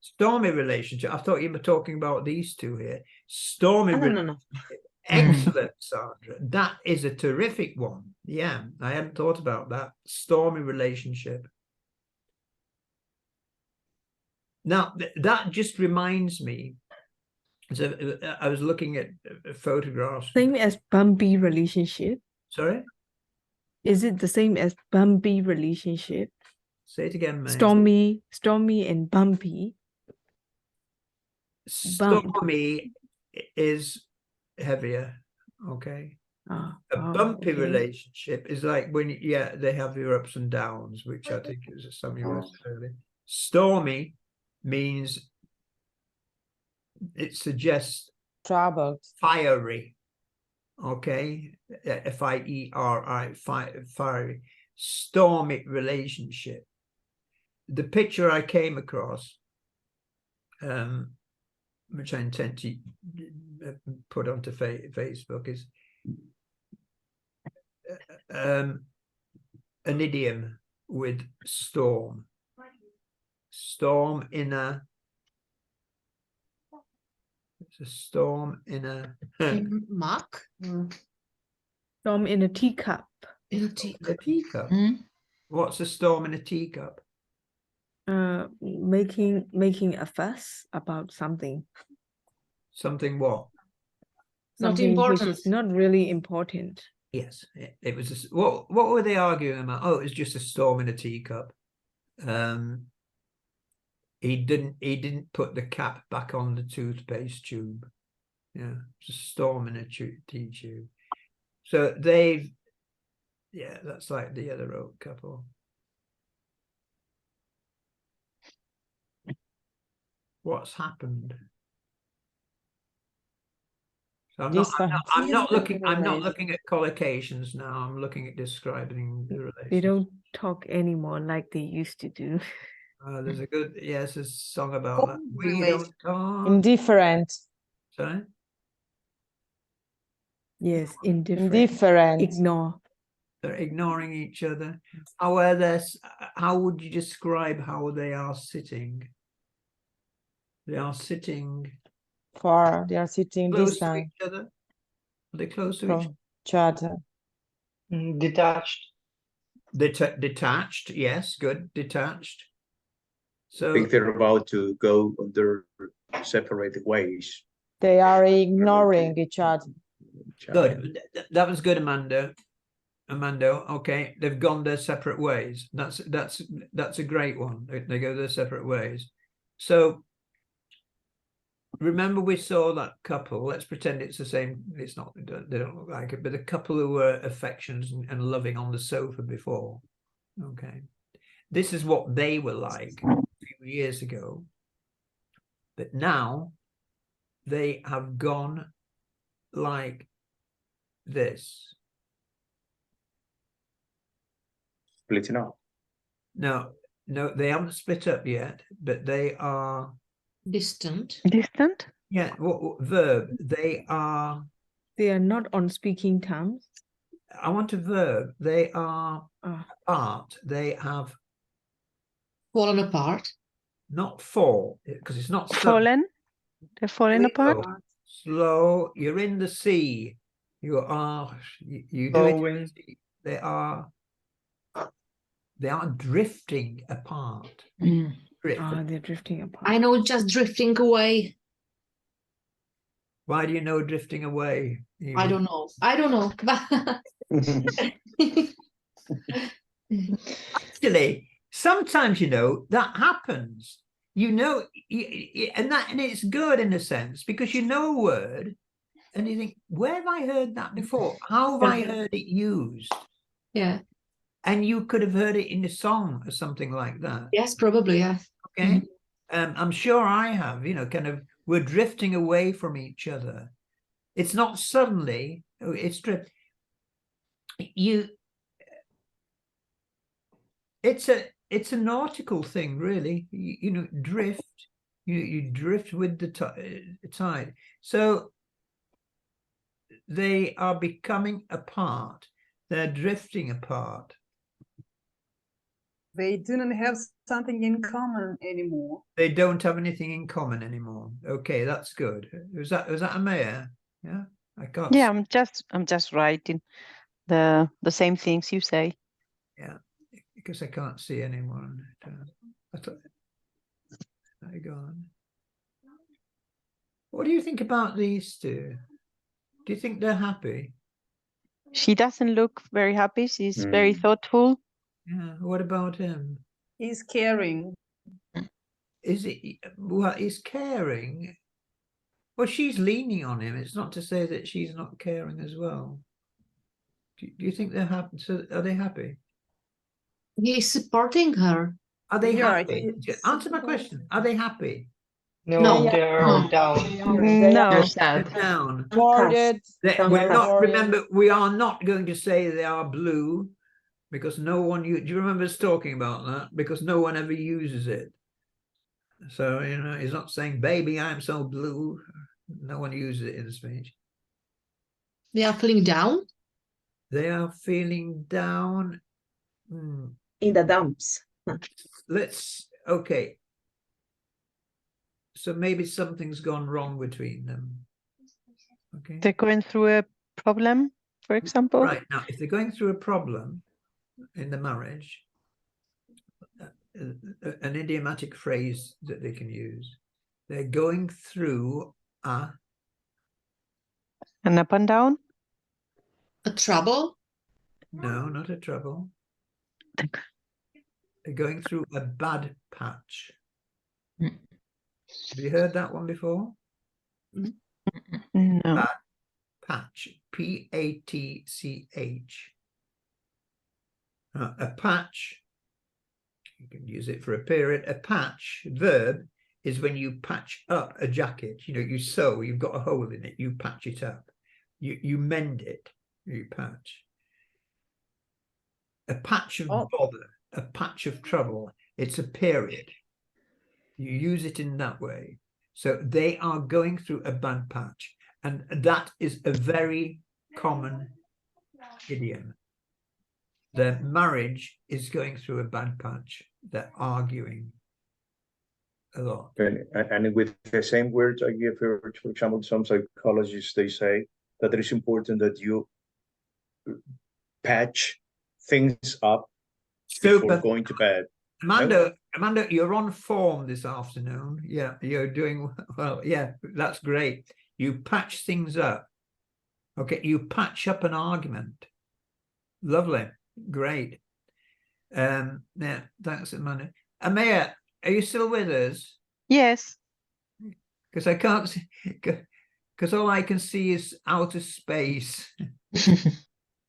Stormy relationship. I thought you were talking about these two here. Stormy relationship. No. Excellent, Sandra. That is a terrific one. Yeah, I hadn't thought about that. Stormy relationship. Now, that just reminds me. So I was looking at photographs. Same as bumpy relationship. Sorry? Is it the same as bumpy relationship? Say it again, mate. Stormy and bumpy. Stormy is heavier. Okay. A bumpy relationship is like when they have your ups and downs, which I think is something you said earlier. Stormy means it suggests Troubles. fiery. Okay, F-I-E-R-I, fiery. Stormy relationship. The picture I came across, which I intend to put onto Facebook, is an idiom with storm. Storm in a. It's a storm in a. Mark? Storm in a teacup. In a teacup. A teacup. What's a storm in a teacup? Making a fuss about something. Something what? Not Something which important. is not really important. Yes, it was. What were they arguing about? Oh, it was just a storm in a teacup. He didn't put the cap back on the toothpaste tube. Yeah, it's a storm in a tea tube. So yeah, that's like the other old couple. What's happened? So I'm not looking at collocations now. I'm looking at describing the relationship. They don't talk anymore like they used to do. There's a song about that. We don't talk. Indifferent. Sorry? Yes, indifferent. Indifferent. Ignore. They're ignoring each other. How would you describe how they are sitting? They are sitting Far. They are sitting close to distant. each other. Are they close to From each other. Detached. Detached? Yes, good. Detached. I So think they're about to go on their separated ways. They are ignoring each other. good. That was good, Amanda. Okay, they've gone their separate ways. That's a great one. They go their separate ways. So remember, we saw that couple. Let's pretend it's the same. It's not. They don't look like it, but the couple who were affections and loving on the sofa before. Okay, this is what they were like a few years ago, but now they have gone like this. Splitting up. No, they haven't split up yet, but they are Distant. Distant? Yeah, what verb? They are not on speaking terms. I want a verb. They are apart. They have Fallen apart. not fall, because it's not Fallen? They're falling apart? Slow. You're in the sea. You are you do it. They are drifting apart. They're drifting apart. I know, just drifting away. Why do you know drifting away? I don't know. Actually, sometimes that happens. And it's good in a sense, because you know a word and you think, where have I heard that before? How have I heard it used? Yeah. And you could have heard it in a song or something like that. Yes, probably, yeah. Okay. I'm sure I have, kind of, we're drifting away from each other. It's not suddenly, it's drift. It's a nautical thing, really. Drift. You drift with the tide. So they are becoming apart. They're drifting apart. They didn't have something in common anymore. They don't have anything in common anymore. Okay, that's good. Was that a mayor? Yeah, I can't. Yeah, I'm just writing the same things you say. Yeah, because I can't see anyone. Go on. What do you think about these two? Do you think they're happy? She doesn't look very happy. She's very thoughtful. Yeah. What about him? He's caring. Is caring? Well, she's leaning on him. It's not to say that she's not caring as well. Do you think they're happy? So are they happy? He's supporting her. Are they happy? Answer my question. Are they happy? No, they're down. They're sad. They're down. Boarded. Remember, we are not going to say they are blue, because no one. Do you remember us talking about that? Because no one ever uses it. So he's not saying, "Baby, I'm so blue." No one uses it in the speech. They are feeling down. They are feeling down. In the dumps. Okay. So maybe something's gone wrong between them. Okay. They're going through a problem, for example. Right. Now, if they're going through a problem in the marriage, an idiomatic phrase that they can use. They're going through a An up and down? A trouble? no, not a trouble. They're going through a bad patch. Mm. Have you heard that one before? No. Bad patch. P-A-T-C-H. A patch, you can use it for a period. A patch, verb, is when you patch up a jacket. You know, you sew, you've got a hole in it, you patch it up. You mend it, you patch. A patch of bother, a patch of trouble, it's a period. You use it in that way. So they are going through a bad patch. And that is a very common idiom. Their marriage is going through a bad patch. They're arguing a lot. And with the same words I give here, for example, some psychologists, they say that it is important that you patch things up before going to bed. Amanda, you're on form this afternoon. Yeah, you're doing well. Yeah, that's great. You patch things up. Okay, you patch up an argument. Lovely. Great. Yeah, thanks, Amanda. Amaya, are you still with us? Yes. Because I can't see, because all I can see is outer space.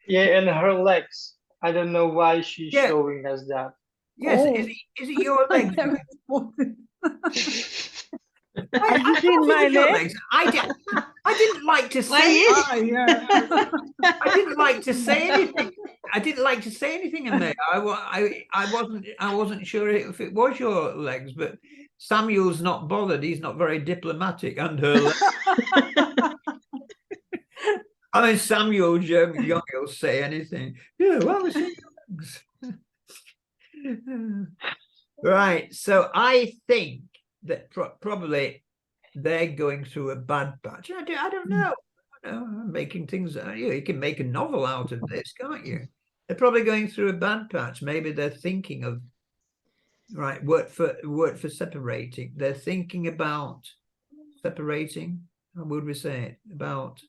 Yeah, and her legs. I don't know why she's Yeah. showing us that. Yes, is it your legs? Have you seen my legs? I didn't like to say I didn't like to say anything. I didn't like to say anything in there. I wasn't sure if it was your legs, but Samuel's not bothered. He's not very diplomatic, and her legs. I mean, Samuel young, he'll say anything. Yeah, well, it's your legs. Right. So I think that probably they're going through a bad patch. I don't know. I'm making things. You can make a novel out of this, can't you? They're probably going through a bad patch. Maybe they're thinking of word for separating. They're thinking about separating. How would we say it? About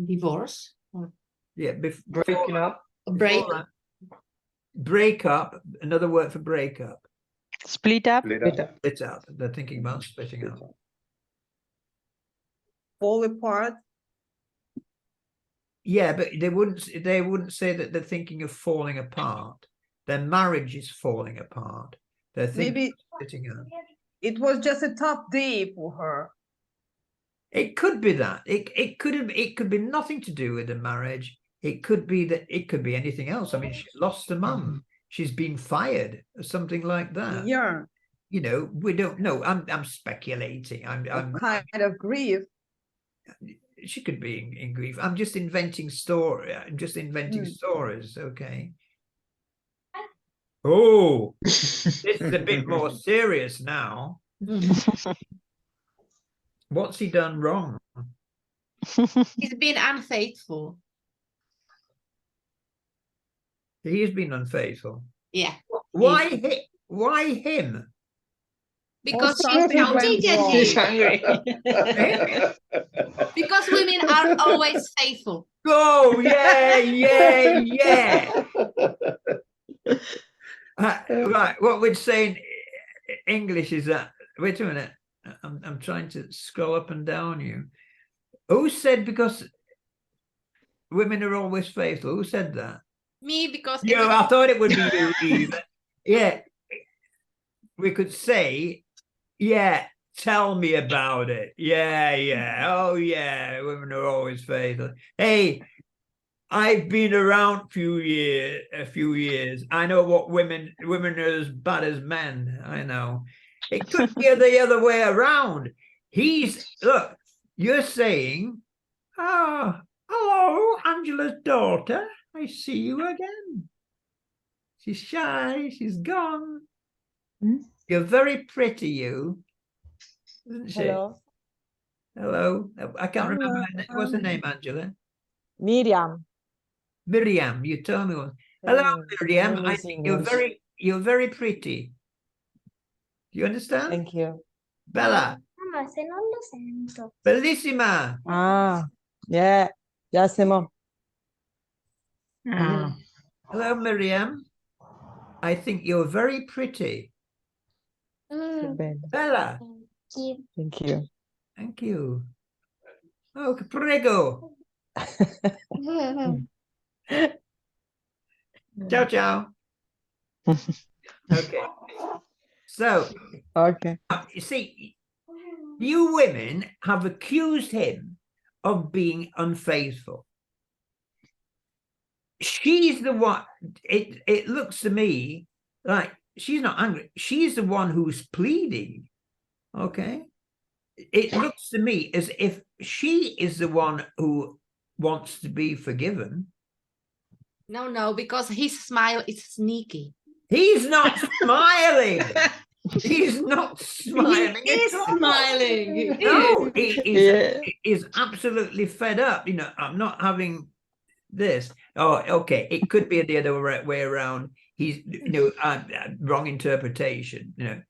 Divorce? Or yeah, Breaking up. Break up. Another word for break up. Split up. Split up. They're thinking about splitting up. Fall apart. Yeah, but they wouldn't say that they're thinking of falling apart. Their marriage is falling apart. They're thinking Maybe of splitting up. it was just a tough day for her. It could be that. It could be nothing to do with the marriage. It could be that it could be anything else. I mean, she's lost a mum. She's been fired or something like that. Yeah. You know, we don't know. I'm speculating. I'm kind of grief. She could be in grief. I'm just inventing stories. Okay. Oh, this is a bit more serious now. What's he done wrong? He's been unfaithful. He has been unfaithful. Yeah. Why him? Because Or she's something went shouting at wrong. She's him. hungry. Because women are always faithful. Oh, yeah. Right, what we'd say in English is that, wait a minute, I'm trying to scroll up and down you. Who said because women are always faithful? Who said that? Me, because No, I thought it would be you, Eve. Yeah, we could say, yeah, tell me about it. Yeah. Oh, yeah, women are always faithful. Hey, I've been around a few years. I know what women are as bad as men. I know. It could be the other way around. Look, you're saying, oh, hello, Angela's daughter. I see you again. She's shy. She's gone. You're very pretty, you. Isn't she? Hello. I can't remember. What's her name, Angela? Miriam. Miriam. You told me one. Hello, Miriam. I think you're very pretty. Do you understand? Thank you. Bella. Mamma, se non lo sento. Bellissima. Ah, yeah, Giacomo. Ah, Hello, Miriam. I think you're very pretty. Bene. Bella. Thank you. Thank you. Oh, prego. Ciao, ciao. Okay. So, Okay. you see, you women have accused him of being unfaithful. She's the one, it looks to me like she's not angry. She's the one who's pleading. Okay. It looks to me as if she is the one who wants to be forgiven. No, because his smile is sneaky. He's not smiling. He's not smiling. He is at all. smiling. No, he Yeah. is absolutely fed up. You know, I'm not having this. Oh, okay. It could be the other way around. He's, you know, wrong interpretation. You know,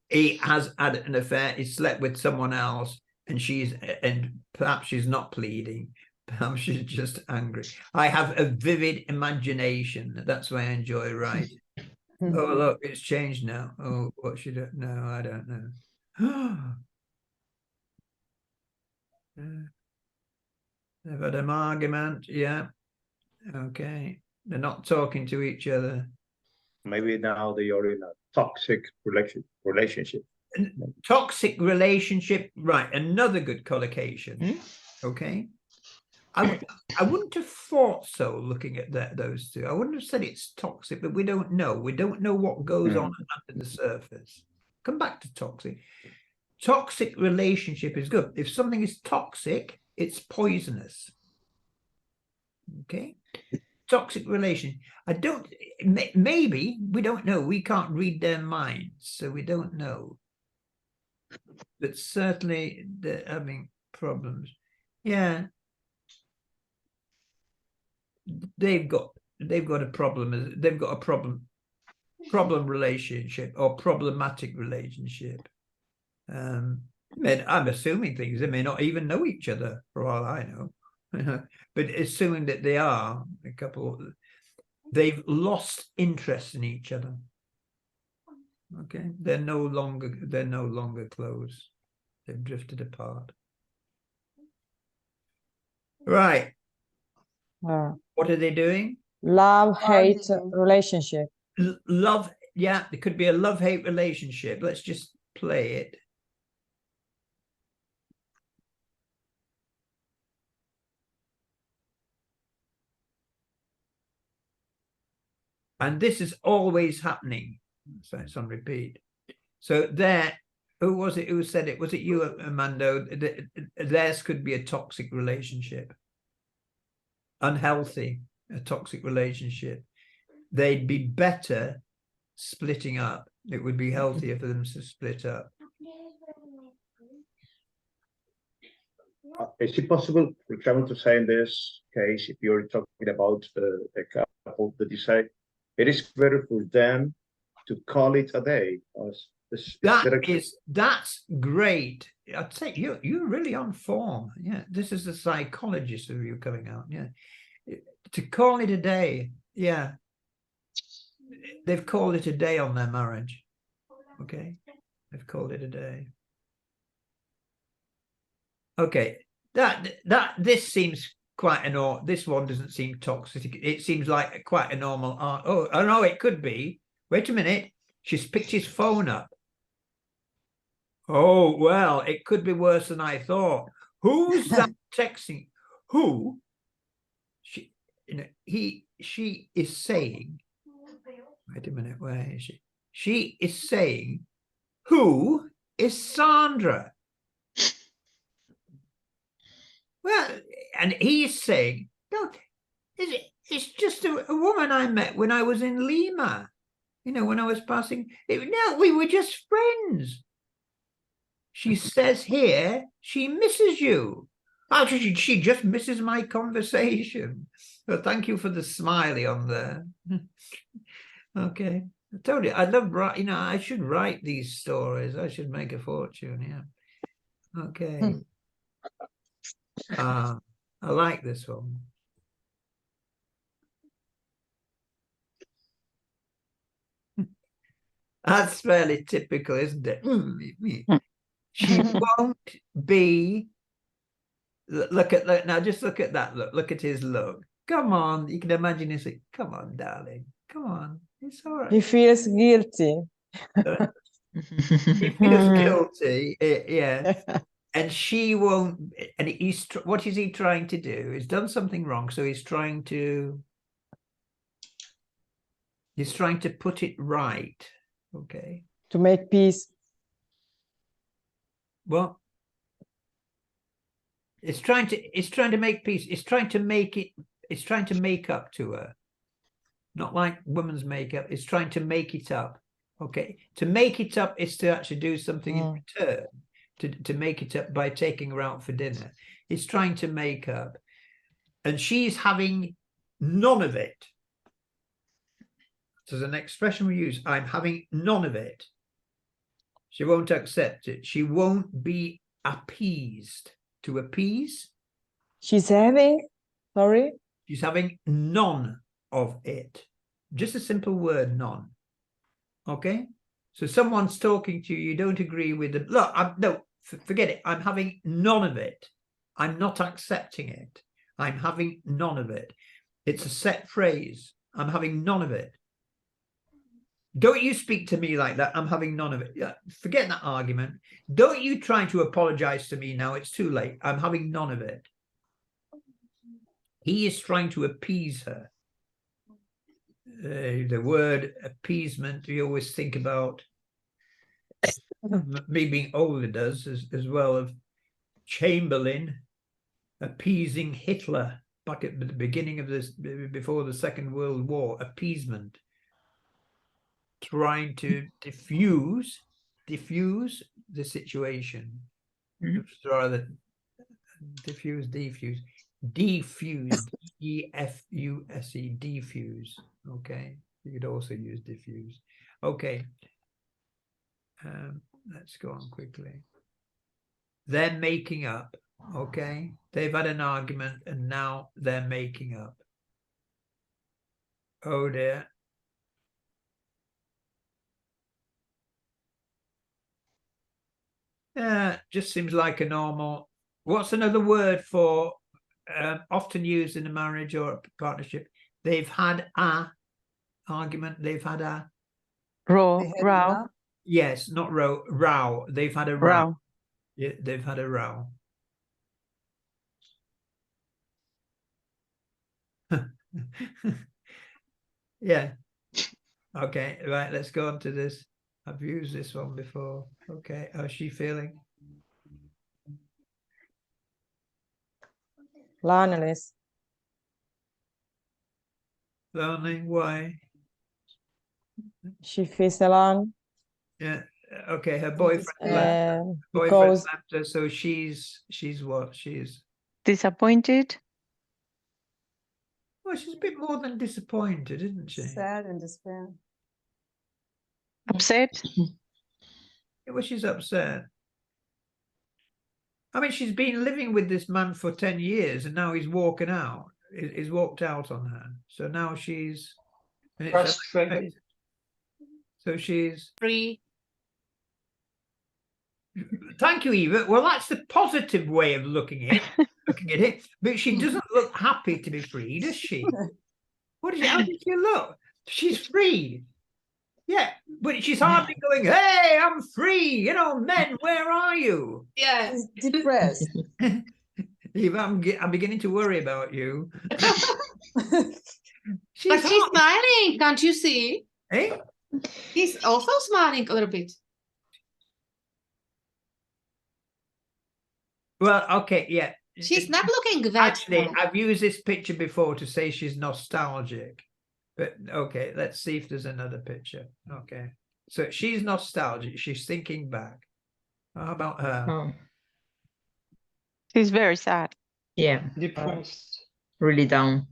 he has had an affair. He slept with someone else, and perhaps she's not pleading. Perhaps she's just angry. I have a vivid imagination. That's why I enjoy writing. Oh, look, it's changed now. Oh, what should I? No, I don't know. They've had an argument. Yeah. Okay. They're not talking to each other. Maybe now they are in a toxic relationship. Toxic relationship. Right. Another good collocation. Okay. I wouldn't have thought so looking at those two. I wouldn't have said it's toxic, but we don't know. We don't know what goes on under the surface. Come back to toxic. Toxic relationship is good. If something is toxic, it's poisonous. Okay. Toxic relation. Maybe we don't know. We can't read their minds, so we don't know. But certainly they're having problems. Yeah. They've got a problem. They've got a problem relationship or problematic relationship. I'm assuming things. They may not even know each other for all I know. But assuming that they are a couple, they've lost interest in each other. Okay, they're no longer close. They've drifted apart. Right. What are they doing? Love-hate relationship. Love, yeah, it could be a love-hate relationship. Let's just play it. And this is always happening. So it's on repeat. So there, who was it who said it? Was it you, Amando? Theirs could be a toxic relationship. Unhealthy, a toxic relationship. They'd be better splitting up. It would be healthier for them to split up. Is it possible for example to say in this case, if you're talking about a couple that you say, it is better for them to call it a day? That's great. I'd say you're really on form. Yeah, this is the psychologist of you coming out. Yeah, to call it a day. Yeah, they've called it a day on their marriage. Okay, they've called it a day. Okay, this seems quite this one doesn't seem toxic. It seems like quite a normal. Oh no, it could be. Wait a minute. She's picked his phone up. Oh, well, it could be worse than I thought. Who's that texting? Who? She is saying, wait a minute, where is she? She is saying, who is Sandra? Well, and he's saying, no, it's just a woman I met when I was in Lima. You know, when I was passing, no, we were just friends. She says here she misses you. Oh, she just misses my conversation. So thank you for the smiley on there. Okay. I told you, I love write. You know, I should write these stories. I should make a fortune. Yeah. Okay. I like this one. That's fairly typical, isn't it? She won't be. Look at now. Just look at that look. Look at his look. Come on, you can imagine his. Come on, darling. Come on, it's all right. He feels guilty. He feels guilty. Yeah, and she won't. And what is he trying to do? He's done something wrong, so he's trying to. He's trying to put it right. Okay. To make peace. Well, it's trying to make peace. It's trying to make it. It's trying to make up to her. Not like women's makeup. It's trying to make it up. Okay. To make it up is to actually do something in return. To make it up by taking her out for dinner. It's trying to make up. And she's having none of it. There's an expression we use. I'm having none of it. She won't accept it. She won't be appeased. To appease? She's having, sorry? She's having none of it. Just a simple word, none. Okay? So someone's talking to you, you don't agree with them. Look, no, forget it. I'm having none of it. I'm not accepting it. I'm having none of it. It's a set phrase. I'm having none of it. Don't you speak to me like that. I'm having none of it. Forget that argument. Don't you try to apologize to me now. It's too late. I'm having none of it. He is trying to appease her. The word appeasement, we always think about, me being older does as well, of Chamberlain appeasing Hitler back at the beginning of this, before the Second World War. Appeasement. Trying to diffuse the situation. Rather diffuse, defuse, E-F-U-S-E, defuse. Okay, you could also use diffuse. Okay, let's go on quickly. They're making up. Okay, they've had an argument and now they're making up. Oh dear. Yeah, just seems like a normal. What's another word for often used in a marriage or a partnership? They've had a argument. They've had a row. Yes, not row. They've had a row. Yeah, they've had a row. Yeah. Okay, right. Let's go on to this. I've used this one before. Okay, how's she feeling? Loneliness. Lonely? Why? She feels alone. Yeah. Okay, her boyfriend left. Because left her, so she's what? She's disappointed. Well, she's a bit more than disappointed, isn't she? Sad and despair. Upset. Yeah, well, she's upset. I mean, she's been living with this man for 10 years and now he's walking out. He's walked out on her. So now she's Frustrated. So she's Free. Thank you, Eva. Well, that's the positive way of looking at it. But she doesn't look happy to be free, does she? How does she look? She's free. Yeah, but she's hardly going, hey, I'm free. You know, men, where are you? Yeah. She's depressed. Eva, I'm beginning to worry about you. But she's smiling, can't you see? Eh? He's also smiling a little bit. Well, okay, yeah. She's not looking that. Actually, I've used this picture before to say she's nostalgic. But okay, let's see if there's another picture. Okay. So she's nostalgic. She's thinking back. How about her? Oh, She's very sad. yeah. Depressed. Really down.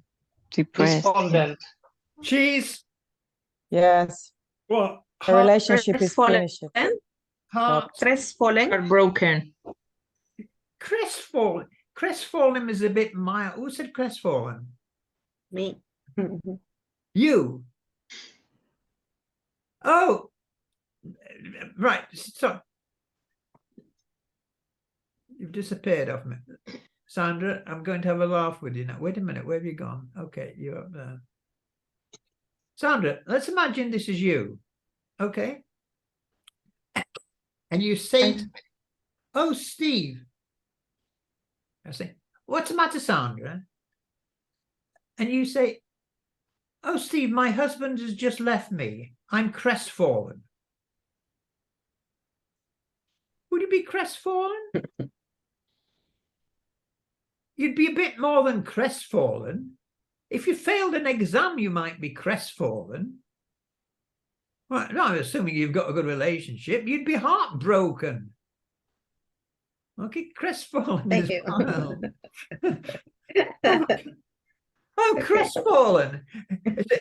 Depressed. Despondent. She's yes. What? The relationship is Crestfallen. finished. Heart Crestfallen. Heartbroken. crestfallen. Crestfallen is a bit mild. Who said crestfallen? Me. You. Oh, right. So you've disappeared off me. Sandra, I'm going to have a laugh with you now. Wait a minute. Where have you gone? Okay, you're up there. Sandra, let's imagine this is you. Okay. And you say, oh, Steve. I say, what's the matter, Sandra? And you say, oh, Steve, my husband has just left me. I'm crestfallen. Would you be crestfallen? You'd be a bit more than crestfallen. If you failed an exam, you might be crestfallen. Well, no, I'm assuming you've got a good relationship. You'd be heartbroken. Okay, crestfallen. Thank is you. well. Oh, crestfallen.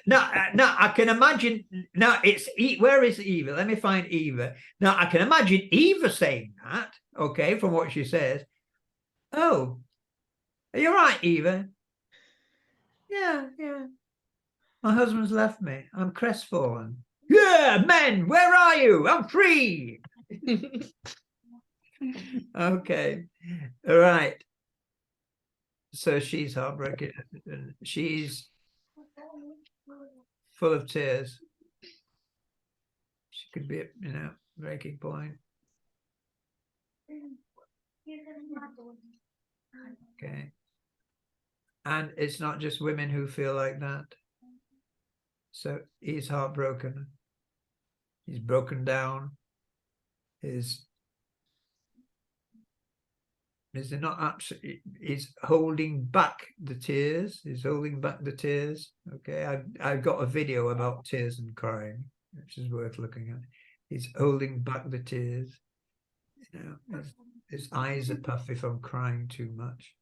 Now, I can imagine. Now, it's where is Eva? Let me find Eva. Now, I can imagine Eva saying that. Okay, from what she says. Oh, are you right, Eva? Yeah. My husband's left me. I'm crestfallen. Yeah, men, where are you? I'm free. Okay, all right. So she's heartbroken. She's full of tears. She could be, breaking point. Okay. And it's not just women who feel like that. So he's heartbroken. He's broken down. Is it not absolutely? He's holding back the tears. He's holding back the tears. Okay, I've got a video about tears and crying, which is worth looking at. He's holding back the tears. His eyes are puffy from crying too much.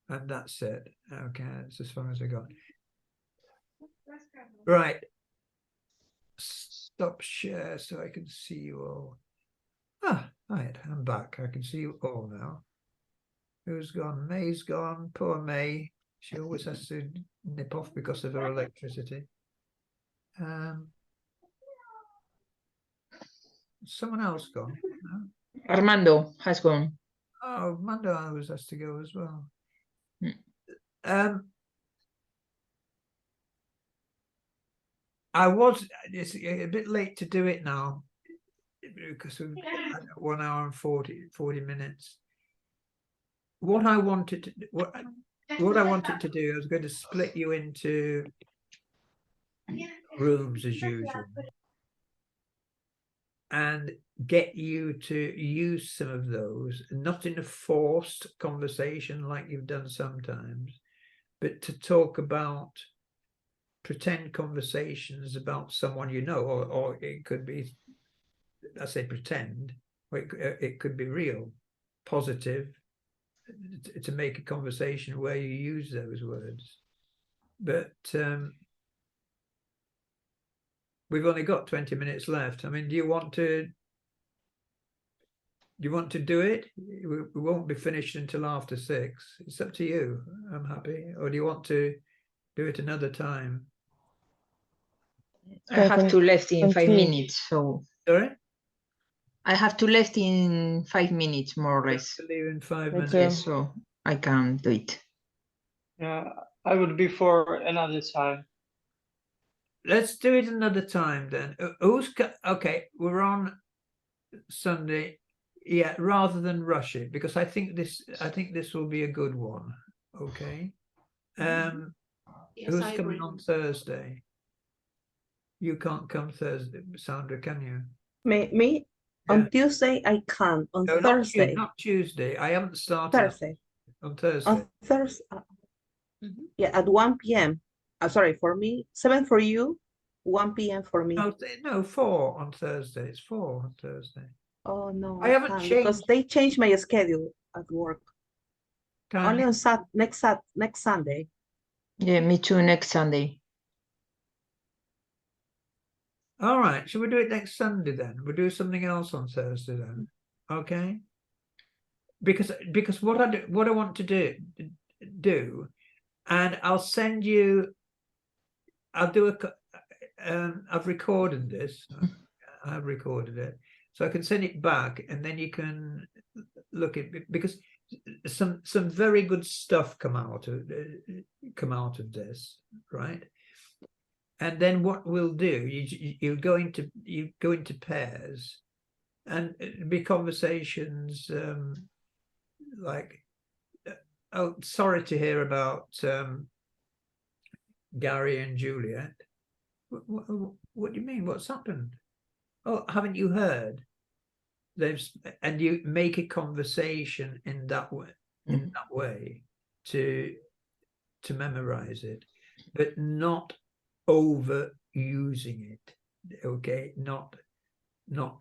And that's it. Okay, that's as far as I got. Right. Stop share so I can see you all. Ah, right, I'm back. I can see you all now. Who's gone? May's gone. Poor May. She always has to nip off because of her electricity. Someone else gone? No? Armando has gone. Oh, Armando always has to go as well. It's a bit late to do it now because we've 1 hour and 40 minutes. What I wanted to do, I was going to split you into rooms as usual and get you to use some of those, not in a forced conversation like you've done sometimes, but to talk about pretend conversations about someone you know, or it could be, I say pretend, or it could be real, positive, to make a conversation where you use those words. But we've only got 20 minutes left. I mean, do you want to do it? We won't be finished until after 6. It's up to you. I'm happy. Or do you want to do it another time? I have to left in 5 minutes, so. Sorry? I have to left in 5 minutes, more or less. To leave in 5 minutes. Yes, so I can do it. Yeah, I would be for another time. Let's do it another time then. Okay, we're on Sunday. Yeah, rather than rush it, because I think this will be a good one. Okay. Yes, Who's I coming agree. on Thursday? You can't come Thursday, Sandra, can you? Me? Yeah. On Tuesday, I can. On No, Thursday. not Tuesday. I haven't started. Thursday. On Thursday. On Thursday. Yeah, at 1 p.m. Sorry, for me, 7 for you, 1 p.m. for me. No, 4 on Thursday. It's 4 on Thursday. Oh no, I haven't can't, because changed. they changed my schedule at work. Only on next Sunday. Yeah, me too, next Sunday. All right, shall we do it next Sunday then? We'll do something else on Thursday then. Okay. Because what I want to do, and I'll send you. I'll do I've recorded this. I've recorded it, so I can send it back, and then you can look at it, because some very good stuff come out of this, right? And then what we'll do, you go into pairs, and it'll be conversations like, oh, sorry to hear about Gary and Juliet. What do you mean? What's happened? Oh, haven't you heard? And you make a conversation in that way, to memorize it, but not overusing it. Okay, not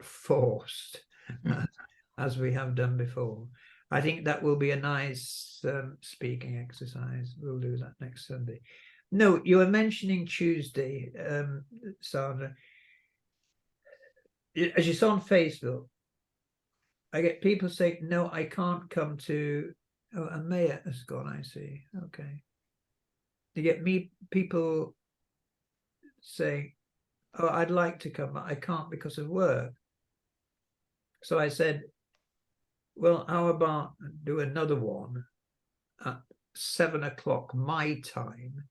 forced, as we have done before. I think that will be a nice speaking exercise. We'll do that next Sunday. No, you were mentioning Tuesday, Sandra. As you saw on Facebook, I get people saying, no, I can't come to, oh, and Maya has gone, I see. Okay. You get people saying, oh, I'd like to come, but I can't because of work. So I said, well, how about do another one at 7 o'clock my time,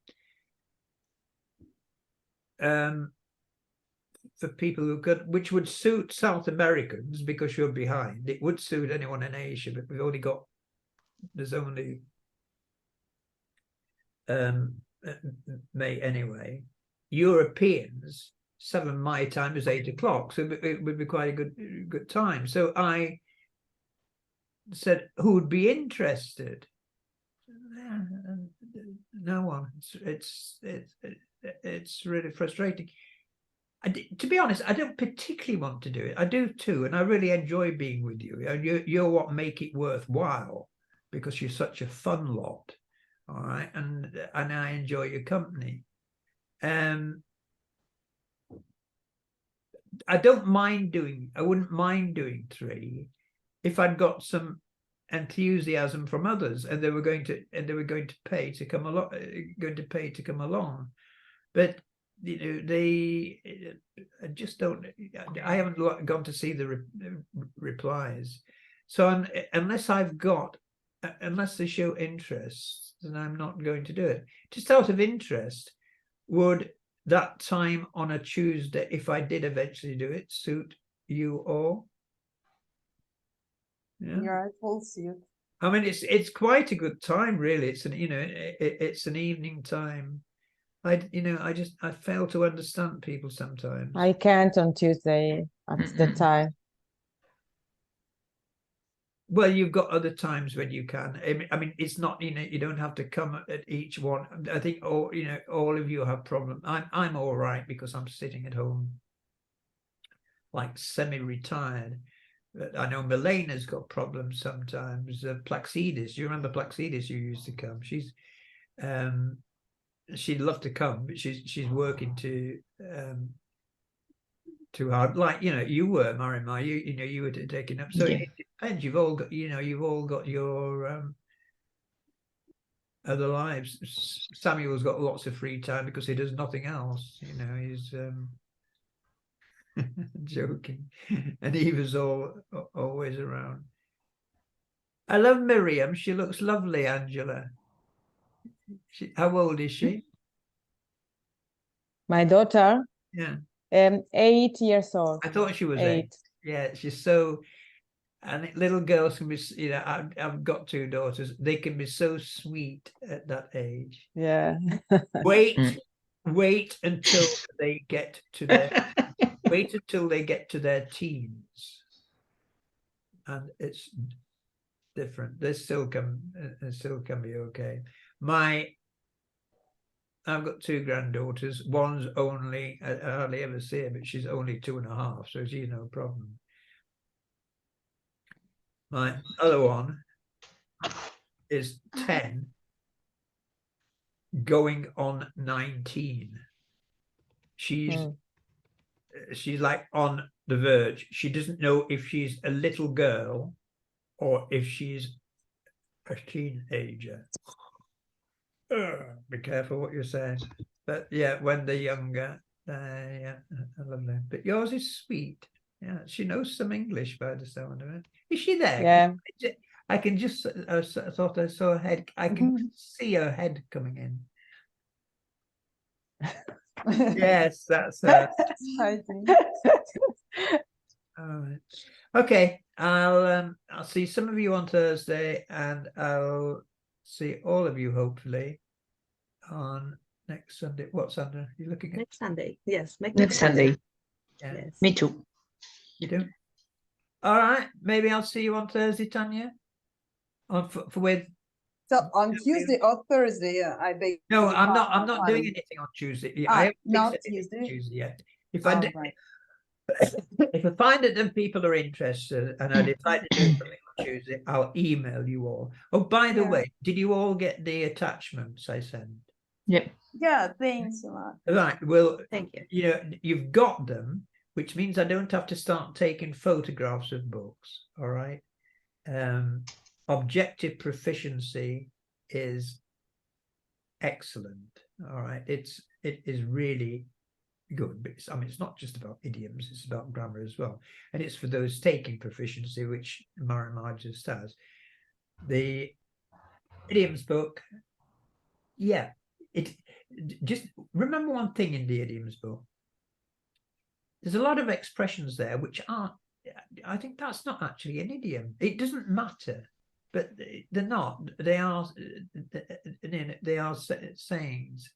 for people who could, which would suit South Americans because you're behind. It would suit anyone in Asia, but we've only got, there's only May anyway. Europeans, 7 my time is 8 o'clock, so it would be quite a good time. So I said, who would be interested? No one. It's really frustrating. To be honest, I don't particularly want to do it. I do too, and I really enjoy being with you. You're what make it worthwhile, because you're such a fun lot. All right, and I enjoy your company. I don't mind doing. I wouldn't mind doing 3 if I'd got some enthusiasm from others, and they were going to pay to come along. But you know, they just don't. I haven't gone to see the replies, so unless they show interest, then I'm not going to do it. Just out of interest, would that time on a Tuesday, if I did eventually do it, suit you all? Yeah, it will suit. I mean, it's quite a good time, really. It's it's an evening time. I fail to understand people sometimes. I can't on Tuesday at the time. Well, you've got other times when you can. I mean, it's not, you don't have to come at each one. I think all of you have problems. I'm all right because I'm sitting at home, like semi-retired. But I know Milena's got problems sometimes. Plaxidis, you remember Plaxidis? You used to come. She'd love to come, but she's working too hard, like you were, Marima. You were taking up. So it depends. You've all got your other lives. Samuel's got lots of free time because he does nothing else. He's joking, and he was always around. I love Miriam. She looks lovely, Angela. How old is she? My daughter? Yeah. 8 years old. I thought she was 8. Yeah, she's so. And little girls can be, I've got 2 daughters. They can be so sweet at that age. Yeah. Wait until they get to their teens, and it's different. They still can be okay. I've got 2 granddaughters. One's only, I hardly ever see her, but she's only 2.5, so she's no problem. My other one is 10, going on 19. She's she's like on the verge. She doesn't know if she's a little girl or if she's a teenager. Be careful what you're saying. But yeah, when they're younger, yeah, I love that. But yours is sweet. Yeah, she knows some English by the sound of it. Is she there? Yeah. I can just thought I saw her head. I can see her head coming in. Yes, that's her. Exciting. All right. Okay, I'll see some of you on Thursday, and I'll see all of you hopefully on next Sunday. What Sunday are you looking at? Next Sunday. Yes, Next Sunday. Yeah. Yes. Me too. You do? All right. Maybe I'll see you on Thursday, Tanya. On for with. So on Tuesday or Thursday, I beg. No, your I'm not doing pardon. anything on Tuesday. I haven't not fixed anything Tuesday. Tuesday yet. If I do, Right. if I find that them people are interested and I decide to do something on Tuesday, I'll email you all. Oh, by the Yeah. way, did you all get the attachments I sent? Yep. Yeah, thanks a lot. Right. Well, Thank you. you know, you've got them, which means I don't have to start taking photographs of books. All right. Objective proficiency is excellent. All right. It is really good. But I mean, it's not just about idioms, it's about grammar as well. And it's for those taking proficiency, which Marimar just has. The idioms book, yeah, it just remember one thing in the idioms book. There's a lot of expressions there which aren't, I think that's not actually an idiom. It doesn't matter, but they're not. They are sayings.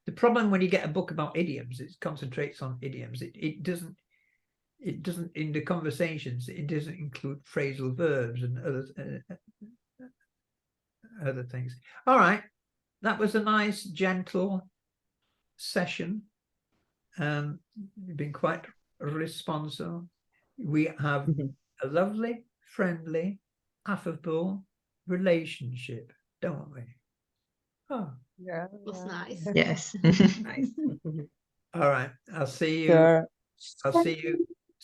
The problem when you get a book about idioms, it concentrates on idioms. It doesn't in the conversations. It doesn't include phrasal verbs and other things. All right, that was a nice, gentle session. You've been quite responsive. We have a lovely, friendly, affable relationship, don't we? Oh, Yeah. Was nice. Yes. Nice. all right. I'll see you. Sure. I'll see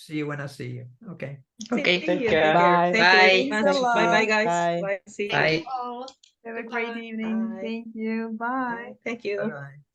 you when I see you. Okay. Okay. Thank you. Take care. Bye. Thank you Thanks very a much. Bye bye lot. guys. Bye. Bye. See you. Bye. All. Have a great Goodbye. evening. Bye. Thank you. Bye. Thank you. Bye-bye.